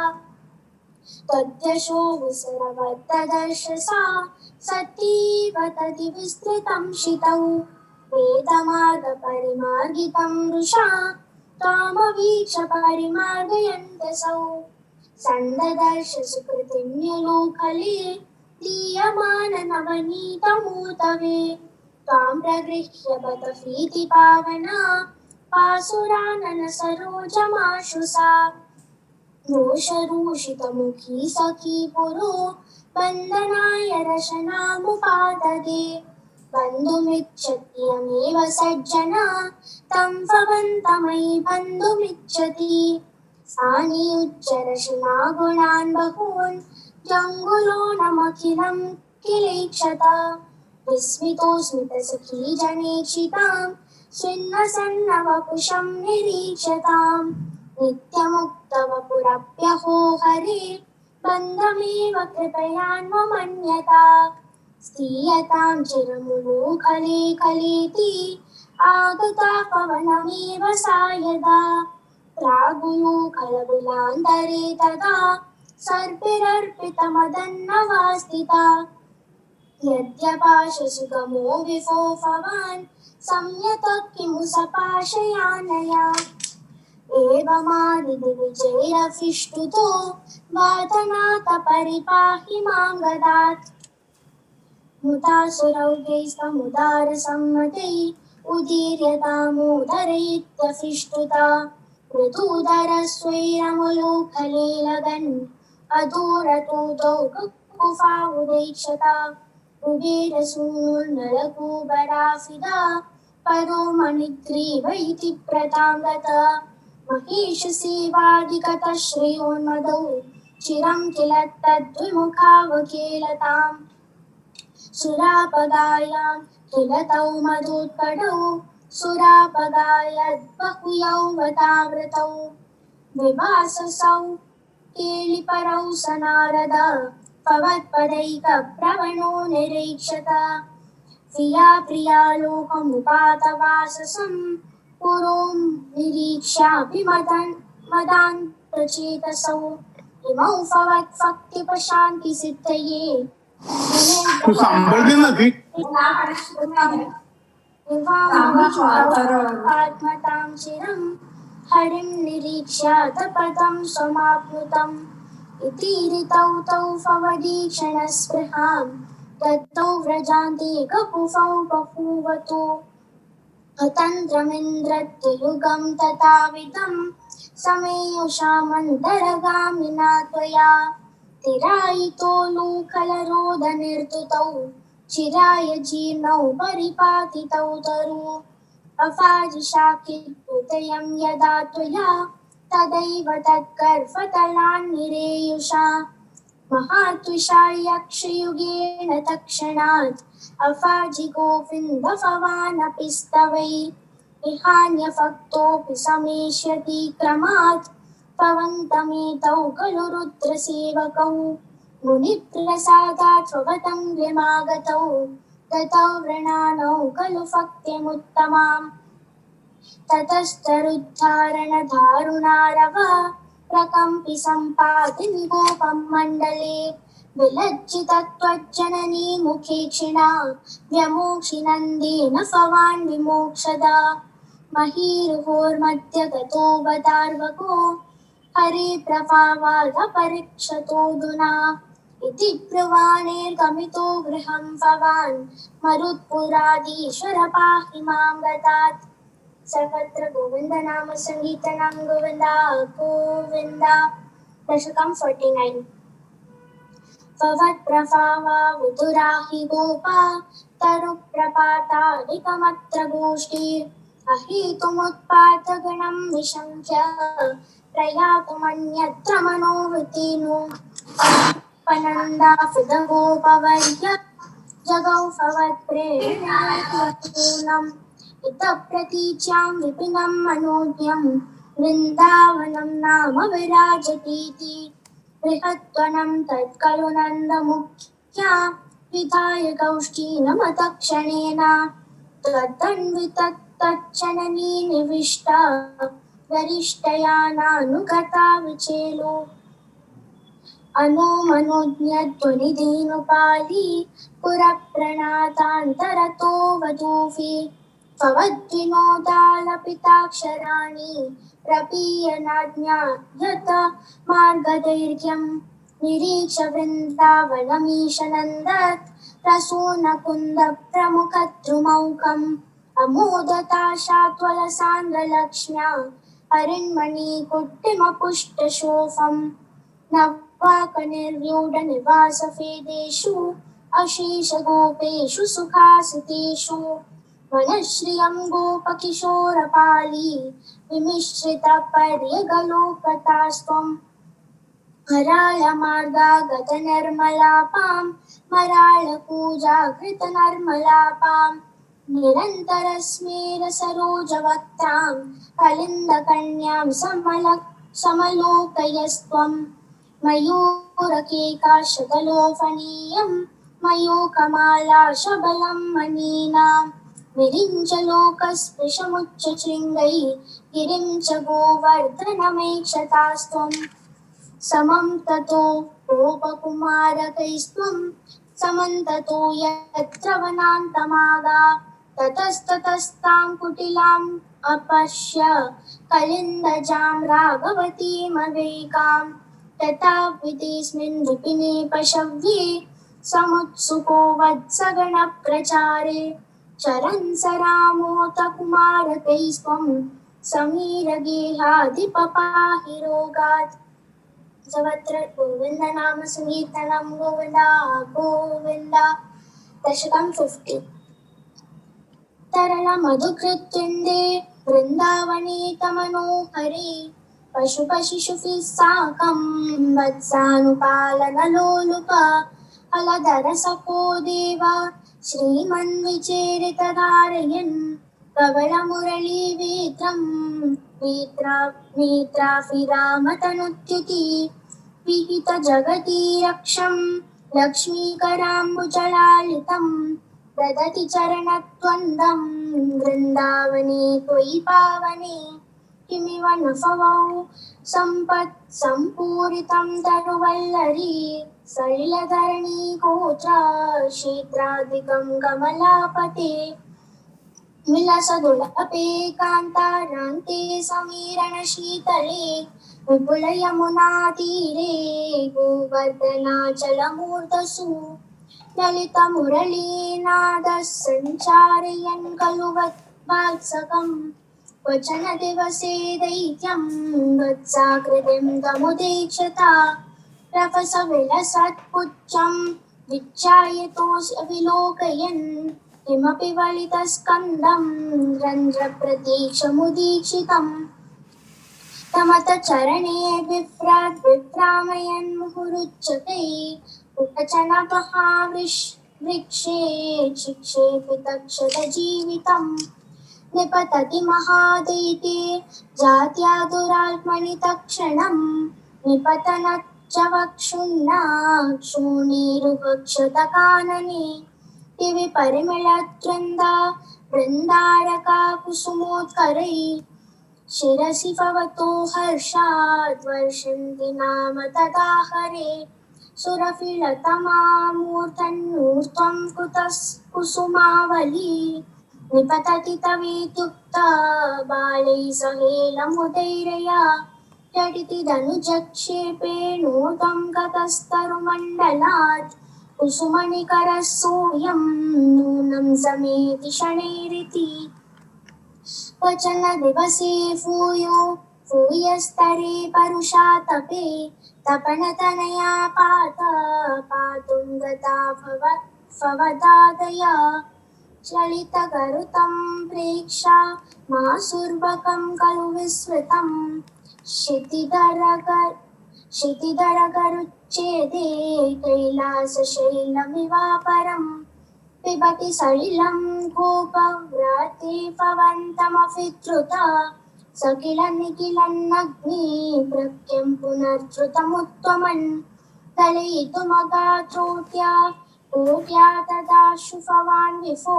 तद्यशो विसरवत्तदर्श सा सतीव तदिविस्तृतं शितौ वेदमार्गपरिमार्गितं वृषा त्वामवीक्ष परिमार्गयन्तसौ सन्ददर्श सुकृतिन्यलोकले दीयमाननवनीतमूतवे त्वां प्रगृह्य बत प्रीतिपावना पासुरानन सरोजमाशुसा रोषरूषितमुखी सखी पुरो वन्दनाय रशनामुपाददे बन्धुमिच्छत्यमेव सज्जना तं भवन्तमयि बन्धुमिच्छति सानियुच्चरशना गुणान् बहून् जङ्गुलोनमखिलं किलेक्षत विस्मितोऽस्मितसखी जनेक्षितां छिन्नसन्नवपुषं निरीक्षताम् नित्यमुक्तवपुरप्यहो हरे बन्धमेव कृपयान्वमन्यता स्थीयतां चिरमुलोखले खलेति आगता पवनमेव सा यदा प्रागुलोखलविलान्तरे तदा सर्पिरर्पितमदन्नवास्थिता यद्यपाशसुगमो विभो भवान् संयतः किमु सपाशयानया एवमादिविजयरभिष्टुतो वादनाथ परिपाहि मां गदात् मुदासुरौघैस्तमुदारसम्मतै उदीर्यतामोदरयित्यभिष्टुता मृदुदरस्वैरमुलोखले लगन् अधोरतोदौ कुकुफावुदैक्षता कुबेरसूनुर्नलकूबराफिदा परो मणिग्रीव इति प्रताङ्गता महेशसेवादिगतः श्रेयोन्मदौ चिरं किल तद्विमुखावकेलताम् सुरापगायां किल तौ मधुत्कडौ सुरापगायद्बहुयौवतावृतौ विभाससौ केलिपरौ स नारद भवत्पदैकप्रवणो निरीक्षत प्रिया प्रियालोकमुपातवाससं पुरो निरीक्ष्यापि मदान्तचेतसौ इमौ भवत्भक्तिप्रशान्तिसिद्धये तू सांभाळते ना ती आत्मतां चिरं हरिं निरीक्ष्यात पदं समाप्नुतम् इति ऋतौ तौ भवदीक्षणस्पृहां दत्तौ व्रजान्ते ककुफौ बभूवतो अतन्त्रमिन्द्रत्वयुगं तथाविधं समेयुषामन्तरगामिना त्वया तिरायितो लोकलरोदनिर्तुतौ चिराय जीर्णौ परिपातितौ तरु अफाजिशाखिद्युतयं यदा त्वया तदैव तत्कर्फतलान्निरेयुषा महात्विषा यक्षयुगेन तत्क्षणात् अफाजिगोविन्द भवानपि स्तवै विहान्यभक्तोऽपि समेष्यति क्रमात् भवन्तमेतौ खलु रुद्रसेवकौ मुनिप्रसादात् स्ववतङ्ग्यमागतौ ततौ वृणानौ खलु भक्तिमुत्तमाम् ततस्तरुद्धारणधारुणारव प्रकम्पि सम्पाति निगोपं मण्डले विलज्जितत्वज्जननी मुखे क्षिणा व्यमोक्षिनन्देन भवान् विमोक्षदा महीरुहोर्मध्य गतो वदार्वको हरे प्रभावादपरीक्षतोऽधुना इति ब्रुवाणेर्गमितो गृहं भवान् मरुत्पुराधीश्वर पाहि मां गतात् सर्वत्र गोविन्द नाम संकीर्तनं गोविन्द गोविन्द दशकं 49 भवत्प्रभावा विदुराहि गोपा तरुप्रपातादिकमत्र गोष्ठी अहेतुमुत्पातगणं विशङ्क्य प्रयातुमन्यत्र मनोवृत्तिनो पनन्दाफिदगोपवर्य जगौ भवत्प्रेरणापूर्णम् इतः प्रतीच्यां विपिनं मनोज्ञं वृन्दावनं नाम विराजतीति बृहत्वनं तत्कलु नन्दमुख्या विधाय कौष्ठीनमतक्षणेन तद्धन्वितच्चननी निविष्टा गरिष्ठया नानुगता विचेलो अनुमनुज्ञध्वनिधेनुपाली पुरप्रणतान्तरतो वधूभिः भवद्विनोदालपिताक्षराणि प्रपीयनाज्ञायत मार्गदैर्घ्यं निरीक्ष वृन्दावनमीशनन्दत् प्रसूनकुन्दप्रमुखद्रुमौकम् अमोदताशात्वलसान्द्रलक्ष्म्या हरिण्मणिकुट्टिमपुष्टशोभम् नवाकनिर्व्यूढनिवासफेदेषु अशेषगोपेषु सुखासितेषु वनश्रियं गोपकिशोरपाली विमिश्रितपर्यगलोकतास्त्वं हराळमार्गागतनर्मलापां मराळपूजाकृतनर्मलापां निरन्तरस्मेरसरोजवक्त्रां कलिन्दकन्यां समलोकयस्त्वम् मयूरकेकाशतलोफनीयं मयूकमाला शबलं मनीनां विरिञ्चलोकस्पृशमुच्चशृङ्गै गिरिं च गोवर्धनमेक्षतास्त्वं समं ततो गोपकुमारकैस्त्वं समं ततो यत्र वनान्तमागा ततस्ततस्तां कुटिलाम् अपश्य कलिन्दजां राघवतीमवेकाम् तथा विदेस्मिन् विपिने पशव्ये समुत्सुको वत्सगणप्रचारे चरन् स रामोतकुमारकैस्त्वं समीरगेहाधिपपाहि रोगात् सर्वत्र गोविन्द नाम संकीर्तनं गोविन्दा गोविन्द दशकं 50 तरलमधुकृत्विन्दे वृन्दावने तमनोहरे पशुपशिशुभिः साकं वत्सानुपालनलोलुप फलधरसखो देव श्रीमन्विचेरितधारयन् कवलमुरलीवेत्रं नेत्राभिरामतनुद्युति विहितजगति रक्षं लक्ष्मीकराम्बुजलालितं ददति चरणत्वन्दं वृन्दावने त्वयि पावने किमिव न फवौ सम्पत् सम्पूरितं तरुवल्लरी सलिलधरणी गोत्र क्षेत्राधिकं कमलापते विलसदुलपे कान्तारान्ते समीरणशीतले विपुलयमुनातीरे गोवर्धनाचलमूर्धसु ललितमुरलीनादः सञ्चारयन् खलु वात्सकम् वचन दिवसे दैत्यं वत्साकृतिं तमुदीक्षता रभसविलसत्पुच्छं विच्चायतोऽस्य विलोकयन् किमपि वलितस्कन्दं रन्ध्रप्रतीक्षमुदीक्षितं तमत चरणे विभ्रामयन् मुहुरुच्यते उपचनपहावृक्षे शिक्षेपितक्षतजीवितम् निपतति महादैते जात्या दुरात्मनि तत्क्षणं निपतनच्च वक्षुन्ना क्षोणीरुपक्षतकानने दिवि परिमलद्वृन्दा वृन्दारका कुसुमोत्करै शिरसि भवतो हर्षाद् वर्षन्ति नाम तदा हरे सुरभिलतमामूर्धन्यूर्ध्वं कुसुमावली निपतति तवेत्युक्ता बालैः सहेलमुदैरया झटिति धनुजक्षेपेणोदं गतस्तरुमण्डलात् कुसुमनिकरः सोऽयं नूनं समेति शनैरिति क्वचन दिवसे भूयस्तरे परुषा तपे तपनतनया पातुं गता भवदादया चलितगरुतं प्रेक्षा मासुर्वकं खलु विस्मृतं क्षितिधरगरुच्छेदे कैलासशैलमिवापरं पिबति सलिलं गोपव्राते पवन्तमभिद्रुता स किल निखिलन्नग्नि प्रख्यं पुनर्धृतमुत्तमन् कलयितुमगात्रोत्या पूर्या तदाशु भवान् विभो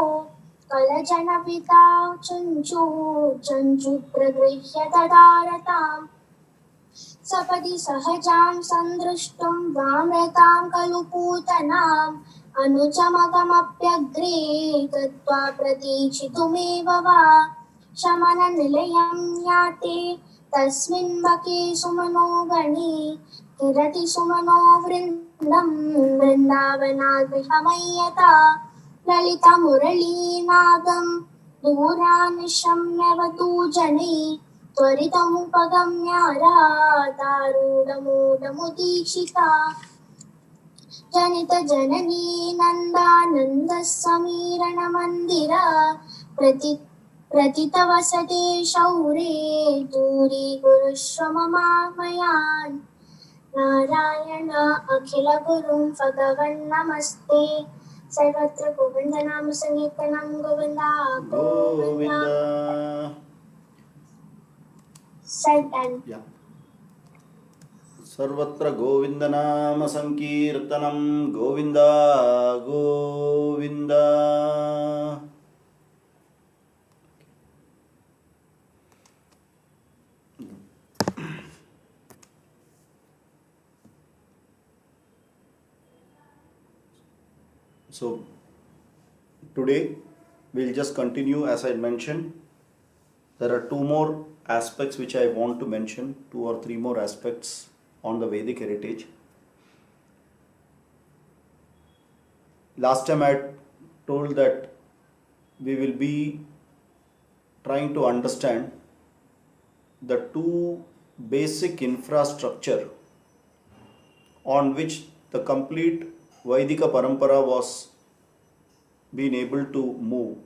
कलजनपिता चञ्चु प्रगृह्य ददारताम् सपदि सहजां सन्दृष्टुं वामृतां खलु पूतनाम् अनुचमगमप्यग्रे गत्वा प्रतीक्षितुमेव वा शमननिलयं याते तस्मिन् वके सुमनो गणे किरति सुमनो वृन्दं वृन्दावनाद्विहमय्यता ललितमुरलीनादं दूरान्निशम्यवतु जने त्वरितमुपगम्यारादारूढमूढमुदीक्षिता जनितजननी नन्दानन्दसमीरणमन्दिरा प्रतितवसते शौरे दूरीकुरुष्व ममामयान् नारायण अखिलगुरुं भगवन्नमस्ते सर्वत्र गोविन्दनाम संकीर्तनं Govinda Govinda Govinda. said and Yeah. सर्वत्र गोविन्दनाम संकीर्तनं Govind Govind. So today we'll just continue as I mentioned. There are two more aspects which I want to mention, 2 or 3 more aspects on the Vedic heritage. Last time I had told that we will be trying to understand the two basic infrastructure on which the complete Vaidika Parampara was being able to move,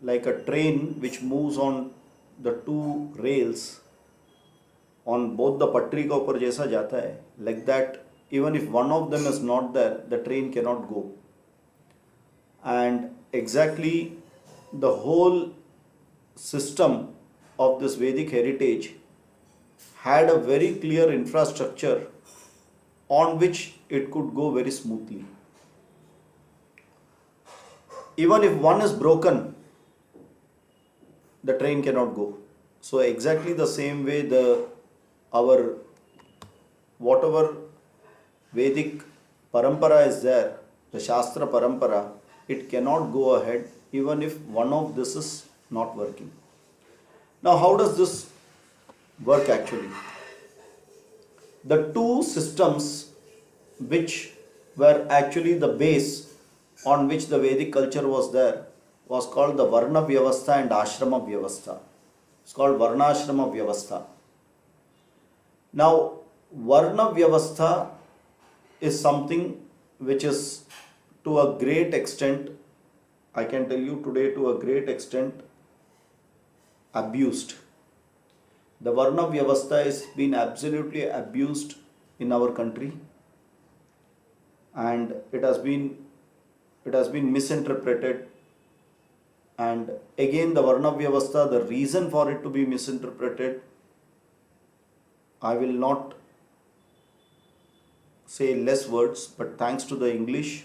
like a train which moves on the two rails on both the पटरी का ऊपर जैसा जाता है, like that even if one of them is not there, the train cannot go. And exactly the whole system of this Vedic heritage had a very clear infrastructure on which it could go very smoothly. Even if one is broken, the train cannot go. So exactly the same way our whatever Vedic parampara is there, the Shastra parampara, it cannot go ahead even if one of this is not working. Now how does this work actually? The two systems which were actually the base on which the Vedic culture was there was called the Varna Vyavastha and Ashrama Vyavastha. It's called Varnashrama Vyavastha. Now, Varna Vyavastha is something which is to a great extent, I can tell you today, to a great extent abused. The Varna Vyavastha has been absolutely abused in our country, and it has been misinterpreted. And again, the Varna Vyavastha, the reason for it to be misinterpreted, I will not say less words, but thanks to the English,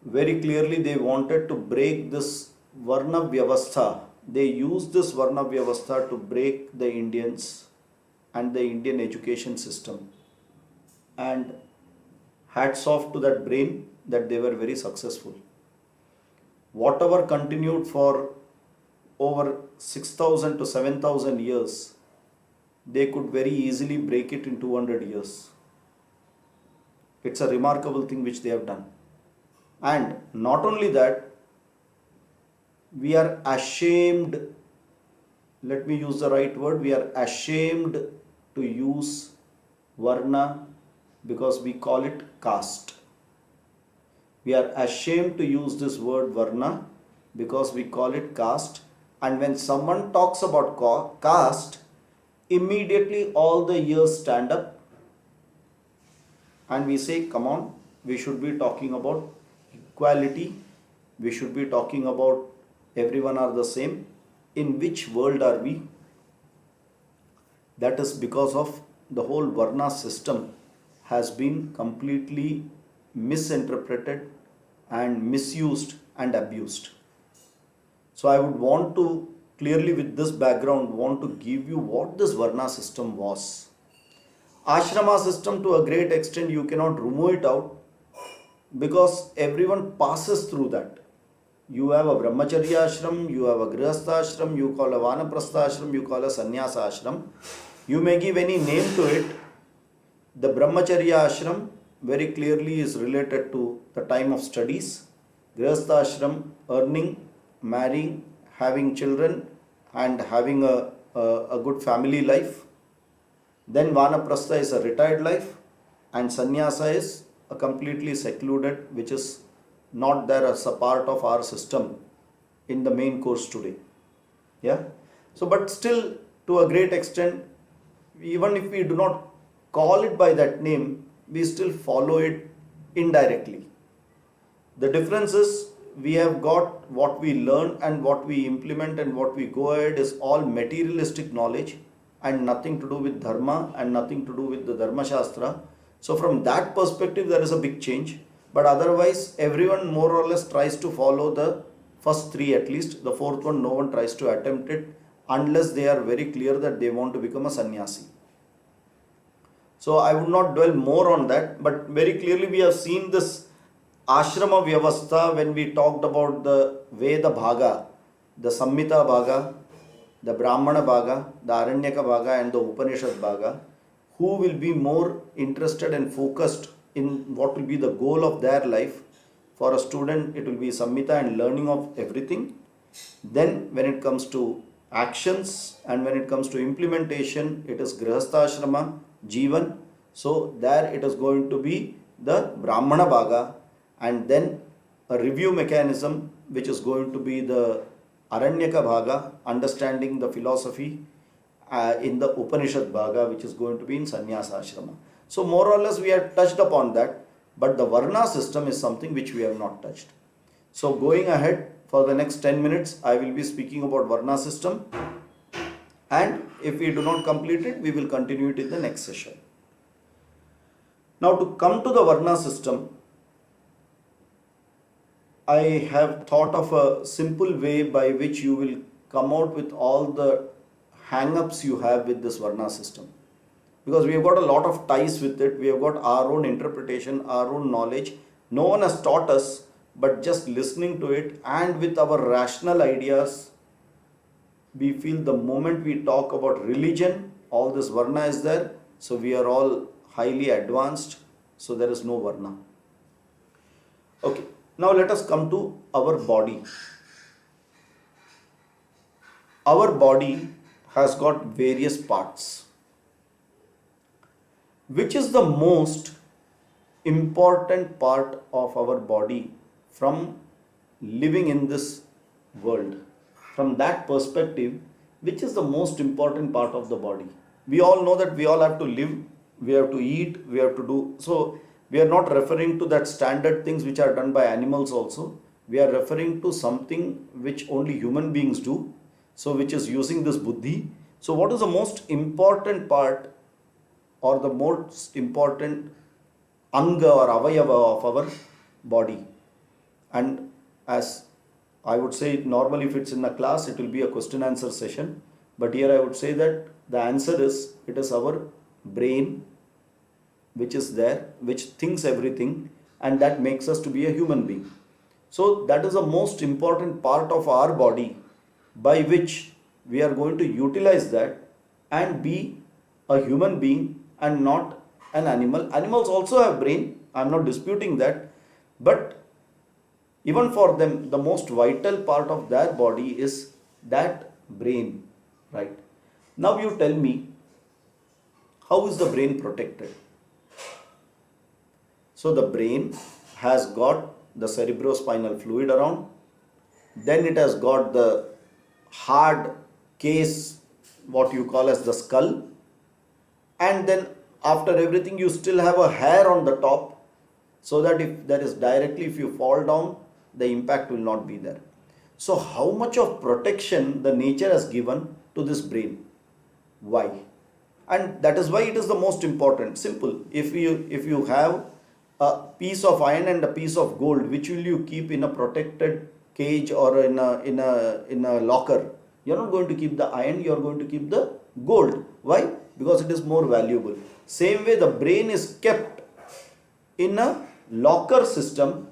very clearly they wanted to break this Varna Vyavastha. They used this Varna Vyavastha to break the Indians and the Indian education system. And hats off to that brain that they were very successful. Whatever continued for over 6,000 to 7,000 years, they could very easily break it in 200 years. It's a remarkable thing which they have done. And not only that, we are ashamed, let me use the right word, we are ashamed to use Varna because we call it caste. We are ashamed to use this word Varna because we call it caste. And when someone talks about caste, immediately all the ears stand up and we say, come on, we should be talking about equality, we should be talking about everyone are the same. In which world are we? That is because of the whole Varna system has been completely misinterpreted and misused and abused. So I would want to clearly with this background want to give you what this Varna system was. Ashrama system, to a great extent you cannot remove it out because everyone passes through that. You have a brahmacharya ashram, you have a grihastha ashram, you call a vanaprastha ashram, you call a sannyasa ashram. You may give any name to it. The brahmacharya ashram very clearly is related to the time of studies. Grihastha ashram, earning, marrying, having children and having a good family life. Then vanaprastha is a retired life and sannyasa is a completely secluded, which is not there as a part of our system in the main course today. Yeah. So but still to a great extent, even if we do not call it by that name, we still follow it indirectly. The difference is we have got what we learn and what we implement and what we go ahead is all materialistic knowledge and nothing to do with dharma and nothing to do with the dharma shastra. So from that perspective there is a big change, but otherwise everyone more or less tries to follow the first three at least. The fourth one no one tries to attempt it unless they are very clear that they want to become a sannyasi. So I would not dwell more on that, but very clearly we have seen this ashrama vyavastha when we talked about the Veda Bhaga, the Samhita Bhaga, the Brahmana Bhaga, the Aranyaka Bhaga and the Upanishad Bhaga. Who will be more interested and focused in what will be the goal of their life? For a student it will be Samhita and learning of everything. Then when it comes to actions and when it comes to implementation, it is Grihastha Ashrama, Jivan. So there it is going to be the Brahmana Bhaga, and then a review mechanism which is going to be the Aranyaka Bhaga, understanding the philosophy in the Upanishad Bhaga, which is going to be in Sannyasa Ashrama. So more or less we have touched upon that, but the Varna system is something which we have not touched. So going ahead for the next 10 minutes, I will be speaking about Varna system, and if we do not complete it, we will continue it in the next session. Now to come to the Varna system, I have thought of a simple way by which you will come out with all the hang-ups you have with this Varna system. Because we have got a lot of ties with it, we have got our own interpretation, our own knowledge. No one has taught us, but just listening to it and with our rational ideas, we feel the moment we talk about religion, all this Varna is there. So we are all highly advanced, so there is no Varna. Okay. Now let us come to our body. Our body has got various parts. Which is the most important part of our body from living in this world? From that perspective, which is the most important part of the body? We all know that we all have to live, we have to eat, we have to do. So we are not referring to that standard things which are done by animals also. We are referring to something which only human beings do. So which is using this buddhi. So what is the most important part or the most important anga or avayava of our body? And as I would say, normally if it's in a class, it will be a question answer session. But here I would say that the answer is, it is our brain, which is there, which thinks everything, and that makes us to be a human being. So that is the most important part of our body by which we are going to utilize that and be a human being and not an animal. Animals also have brain, I am not disputing that, but even for them the most vital part of their body is that brain, right? Now you tell me, how is the brain protected? So the brain has got the cerebrospinal fluid around, then it has got the hard case, what you call as the skull, and then after everything you still have a hair on the top, so that if that is directly, if you fall down, the impact will not be there. So how much of protection the nature has given to this brain? Why? And that is why it is the most important. Simple. If you have a piece of iron and a piece of gold, which will you keep in a protected cage or in a locker? You're not going to keep the iron, you're going to keep the gold. Why? Because it is more valuable. Same way the brain is kept in a locker system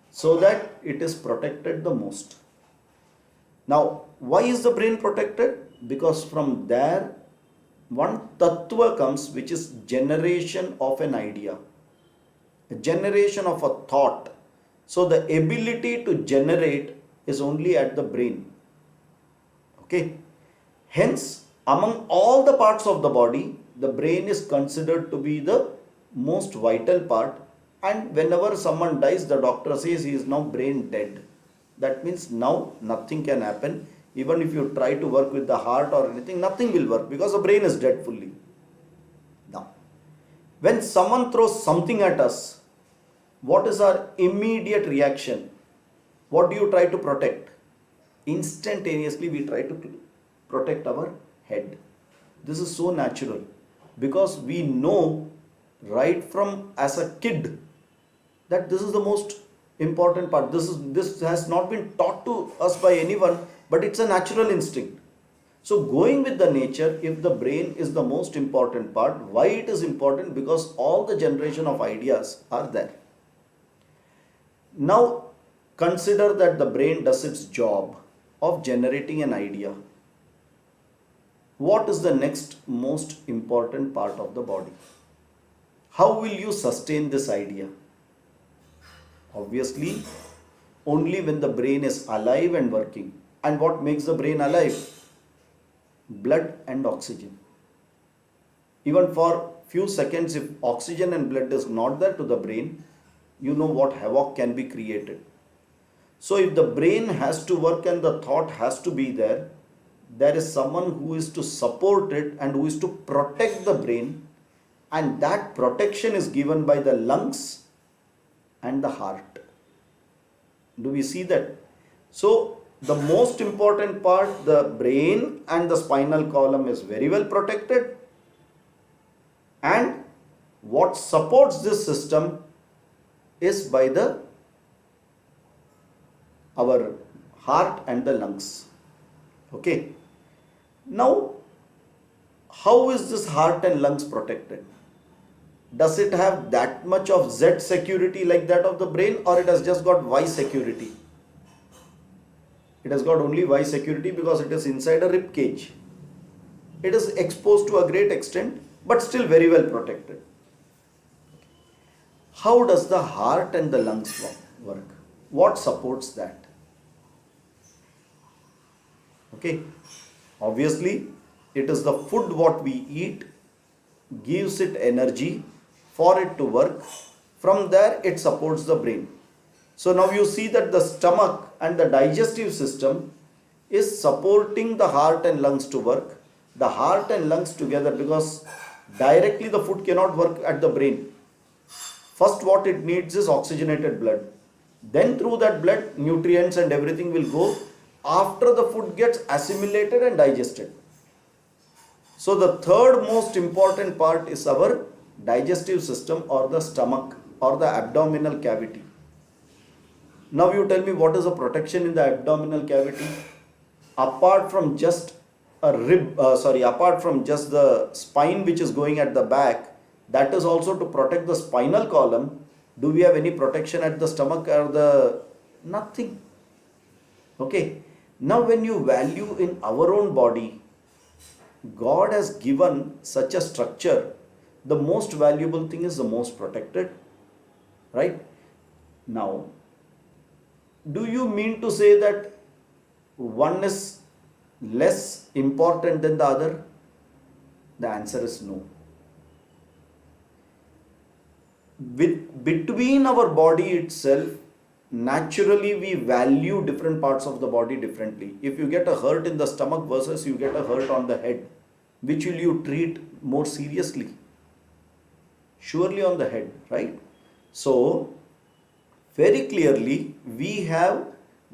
so that it is protected the most. Now, why is the brain protected? Because from there one tattva comes, which is generation of an idea, a generation of a thought. So the ability to generate is only at the brain. Okay. Hence, among all the parts of the body, the brain is considered to be the most vital part. And whenever someone dies, the doctor says he is now brain dead. That means now nothing can happen. Even if you try to work with the heart or anything, nothing will work because the brain is dead fully. Now, when someone throws something at us, what is our immediate reaction? What do you try to protect? Instantaneously we try to protect our head. This is so natural because we know right from as a kid that this is the most important part. This has not been taught to us by anyone, but it's a natural instinct. So going with the nature, if the brain is the most important part, why it is important? Because all the generation of ideas are there. Now consider that the brain does its job of generating an idea. What is the next most important part of the body? How will you sustain this idea? Obviously, only when the brain is alive and working. And what makes the brain alive? Blood and oxygen. Even for few seconds, if oxygen and blood is not there to the brain, you know what havoc can be created. So if the brain has to work and the thought has to be there, there is someone who is to support it and who is to protect the brain, and that protection is given by the lungs and the heart. Do we see that? So the most important part, the brain and the spinal column, is very well protected, and what supports this system is by our heart and the lungs. Okay. Now, how is this heart and lungs protected? Does it have that much of Z security like that of the brain, or it has just got Y security? It has got only Y security because it is inside a rib cage. It is exposed to a great extent, but still very well protected. How does the heart and the lungs work? What supports that? Okay. Obviously, it is the food what we eat gives it energy for it to work. From there, it supports the brain. So now you see that the stomach and the digestive system is supporting the heart and lungs to work. The heart and lungs together, because directly the food cannot work at the brain. First what it needs is oxygenated blood. Then through that blood, nutrients and everything will go after the food gets assimilated and digested. So the third most important part is our digestive system, or the stomach, or the abdominal cavity. Now you tell me, what is the protection in the abdominal cavity? Apart from just apart from just the spine which is going at the back, that is also to protect the spinal column. Do we have any protection at the stomach or the nothing? Okay. Now when you value in our own body, God has given such a structure. The most valuable thing is the most protected, right? Now, do you mean to say that one is less important than the other? The answer is no. Between our body itself, naturally we value different parts of the body differently. If you get a hurt in the stomach versus you get a hurt on the head, which will you treat more seriously? Surely on the head, right? So very clearly we have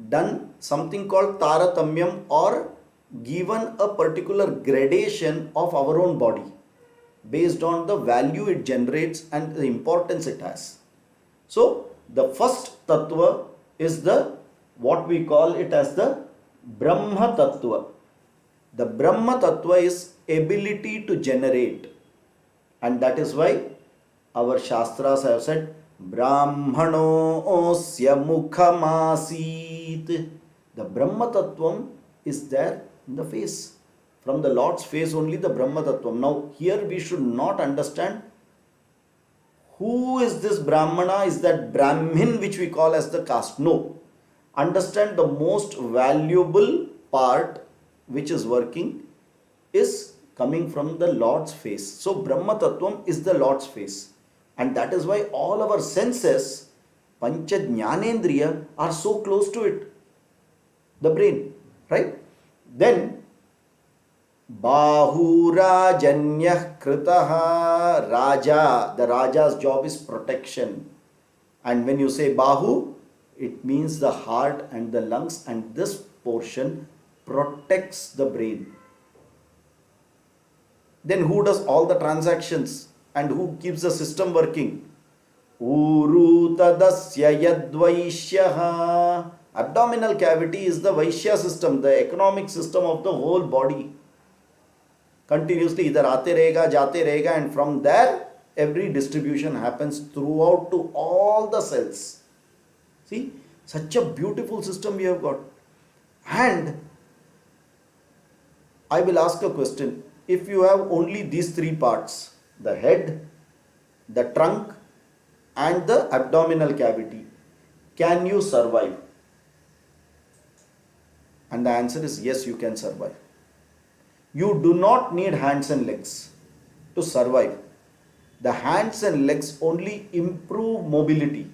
done something called taratamyam, or given a particular gradation of our own body based on the value it generates and the importance it has. So the first tattva is the what we call it as the Brahma tattva. The Brahma tattva is ability to generate, and that is why our shastras have said Brahmano osya mukhamasit. The Brahma tattvam is there in the face. From the Lord's face only the Brahma tattvam. Now here we should not understand who is this Brahmana, is that Brahmin which we call as the caste. No. Understand the most valuable part which is working is coming from the Lord's face. So Brahma Tattvam is the Lord's face. And that is why all our senses, Pancha Jnanendriya, are so close to it. The brain. Right? Then Bahurajanyah Kritaha Raja. The Raja's job is protection. And when you say Bahu, it means the heart and the lungs, and this portion protects the brain. Then who does all the transactions and who keeps the system working? Uru tadasya yadvaishyaha. Abdominal cavity is the Vaishya system, the economic system of the whole body. Continuously idhar aate rahega, jate rahega, and from there every distribution happens throughout to all the cells. See, such a beautiful system we have got. And I will ask a question. If you have only these three parts, the head, the trunk, and the abdominal cavity, can you survive? And the answer is yes, you can survive. You do not need hands and legs to survive. The hands and legs only improve mobility.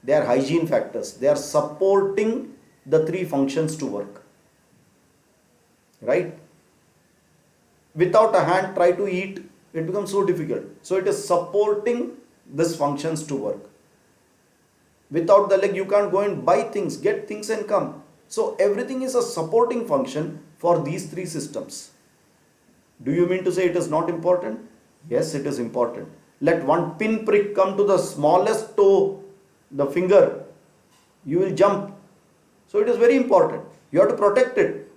They are hygiene factors. They are supporting the three functions to work. Right? Without a hand, try to eat. It becomes so difficult. So it is supporting these functions to work. Without the leg, you can't go and buy things, get things and come. So everything is a supporting function for these three systems. Do you mean to say it is not important? Yes, it is important. Let one pinprick come to the smallest toe, the finger, you will jump. So it is very important. You have to protect it.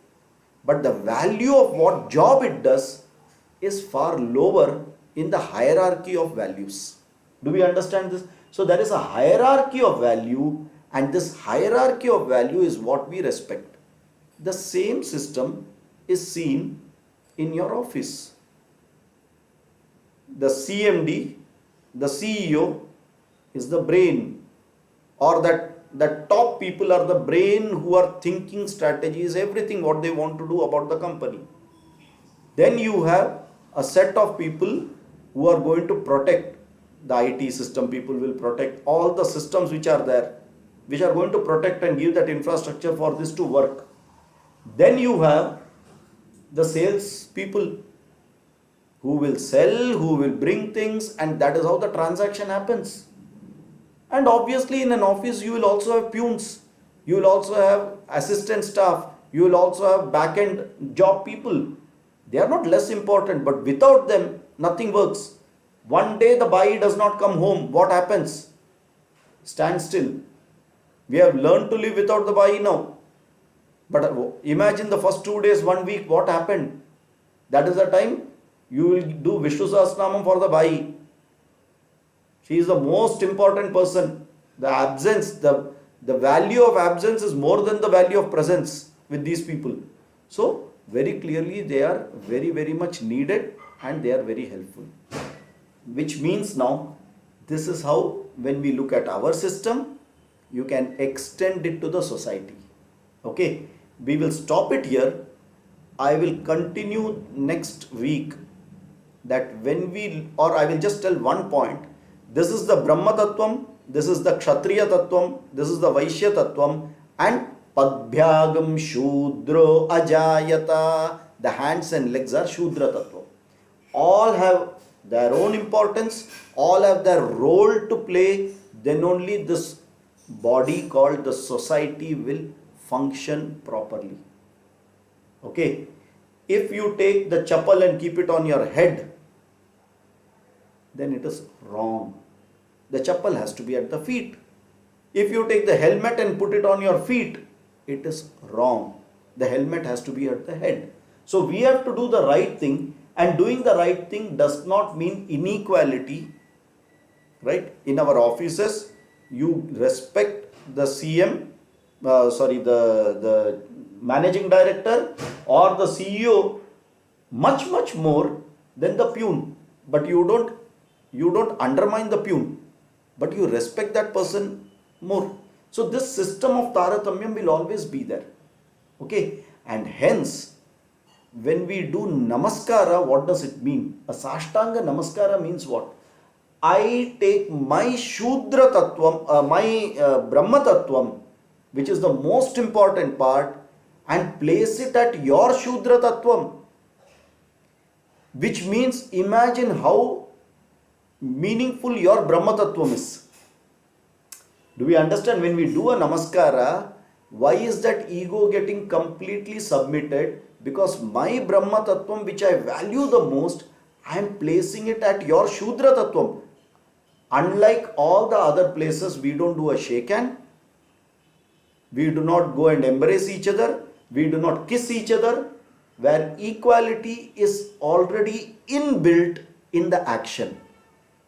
But the value of what job it does is far lower in the hierarchy of values. Do we understand this? So there is a hierarchy of value, and this hierarchy of value is what we respect. The same system is seen in your office. The CMD, the CEO is the brain, or that top people are the brain who are thinking strategies, everything what they want to do about the company. Then you have a set of people who are going to protect the IT system. People will protect all the systems which are there, which are going to protect and give that infrastructure for this to work. Then you have the sales people who will sell, who will bring things, and that is how the transaction happens. And obviously in an office you will also have peons, you will also have assistant staff, you will also have back-end job people. They are not less important, but without them nothing works. One day the buyer does not come home, what happens? Stand still. We have learned to live without the buyer now. But imagine the first 2 days, 1 week, what happened? That is the time you will do Vishnu Sahasranamam for the Bai. She is the most important person. The absence, the value of absence is more than the value of presence with these people. So, very clearly they are very, very much needed and they are very helpful. Which means now, this is how when we look at our system, you can extend it to the society. Okay, we will stop it here. I will continue next week that when I will just tell one point. This is the Brahma Tattvam, this is the Kshatriya Tattvam, this is the Vaishya Tattvam, and Padbhyagam Shudro Ajayata. The hands and legs are Shudra Tattva. All have their own importance, all have their role to play, then only this body called the society will function properly. Okay, if you take the chappal and keep it on your head, then it is wrong. the chappal has to be at the feet. If you take the helmet and put it on your feet, it is wrong. The helmet has to be at the head. So we have to do the right thing, and doing the right thing does not mean inequality, right? In our offices, you respect the CM, the managing director or the CEO much more than the peon, but you don't undermine the peon, but you respect that person more. So this system of taratamyam will always be there, okay? And hence, when we do namaskara, what does it mean? A sashtanga namaskara means what? I take my shudra tattvam, my brahma tattvam, which is the most important part, and place it at your shudra tattvam. Which means, imagine how meaningful your brahma tattvam is. Do we understand? When we do a namaskara, why is that ego getting completely submitted? Because my brahma tattvam, which I value the most, I am placing it at your shudra tattvam. Unlike all the other places, we don't do a shake hand, we do not go and embrace each other, we do not kiss each other, where equality is already inbuilt in the action.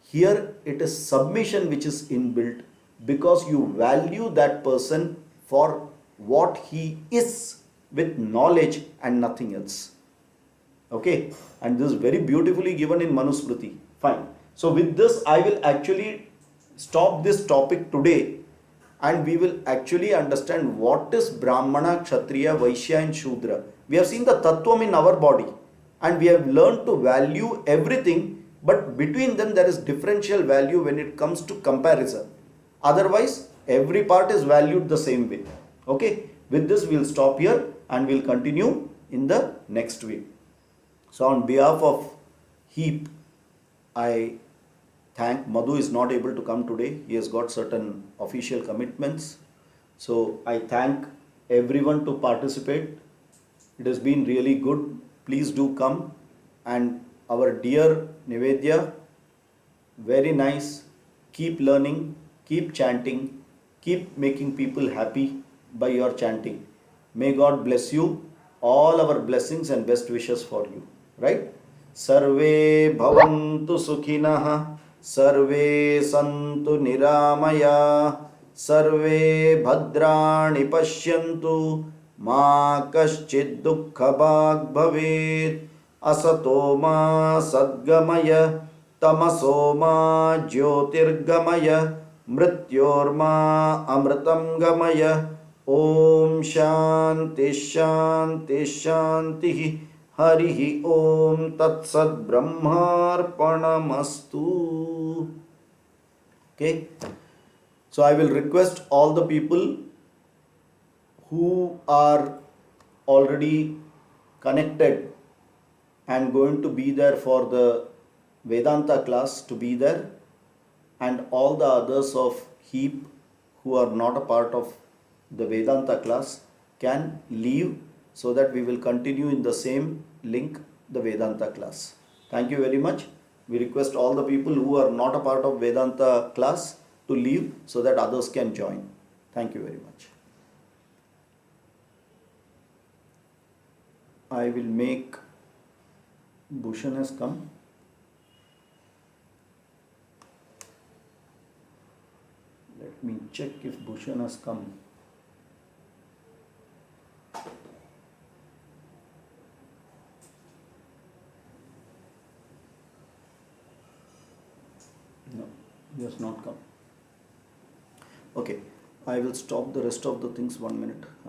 Here it is submission which is inbuilt, because you value that person for what he is, with knowledge and nothing else. Okay, and this is very beautifully given in Manusmriti. Fine. So with this, I will actually stop this topic today, and we will actually understand what is Brahmana, Kshatriya, Vaishya and Shudra. We have seen the Tattvam in our body, and we have learned to value everything, but between them there is differential value when it comes to comparison. Otherwise, every part is valued the same way. Okay, with this we will stop here and we will continue in the next week. So on behalf of HEAP, I thank Madhu is not able to come today. He has got certain official commitments. So I thank everyone to participate. It has been really good. Please do come. And our dear Nivedya, very nice. Keep learning, keep chanting, keep making people happy by your chanting. May God bless you. All our blessings and best wishes for you. Right? Sarve bhavantu sukhinah. Sarve santu niramaya. Sarve bhadrani pashyantu. Ma kaschid dukkha bhag bhavet. Asato ma sadgamaya. Tamaso ma jyotirgamaya. Mrityorma amritam gamaya. Om Shanti Shanti Shanti. Harihi Om Tat Sat Brahmarpanamastu. Okay. So I will request all the people who are already connected and going to be there for the Vedanta class to be there, and all the others of HEAP who are not a part of the Vedanta class can leave, so that we will continue in the same link, the Vedanta class. Thank you very much. We request all the people who are not a part of Vedanta class to leave, so that others can join. Thank you very much. I will make Bhushan has come. Let me check if Bhushan has come. No, he has not come. Okay, I will stop the rest of the things 1 minute.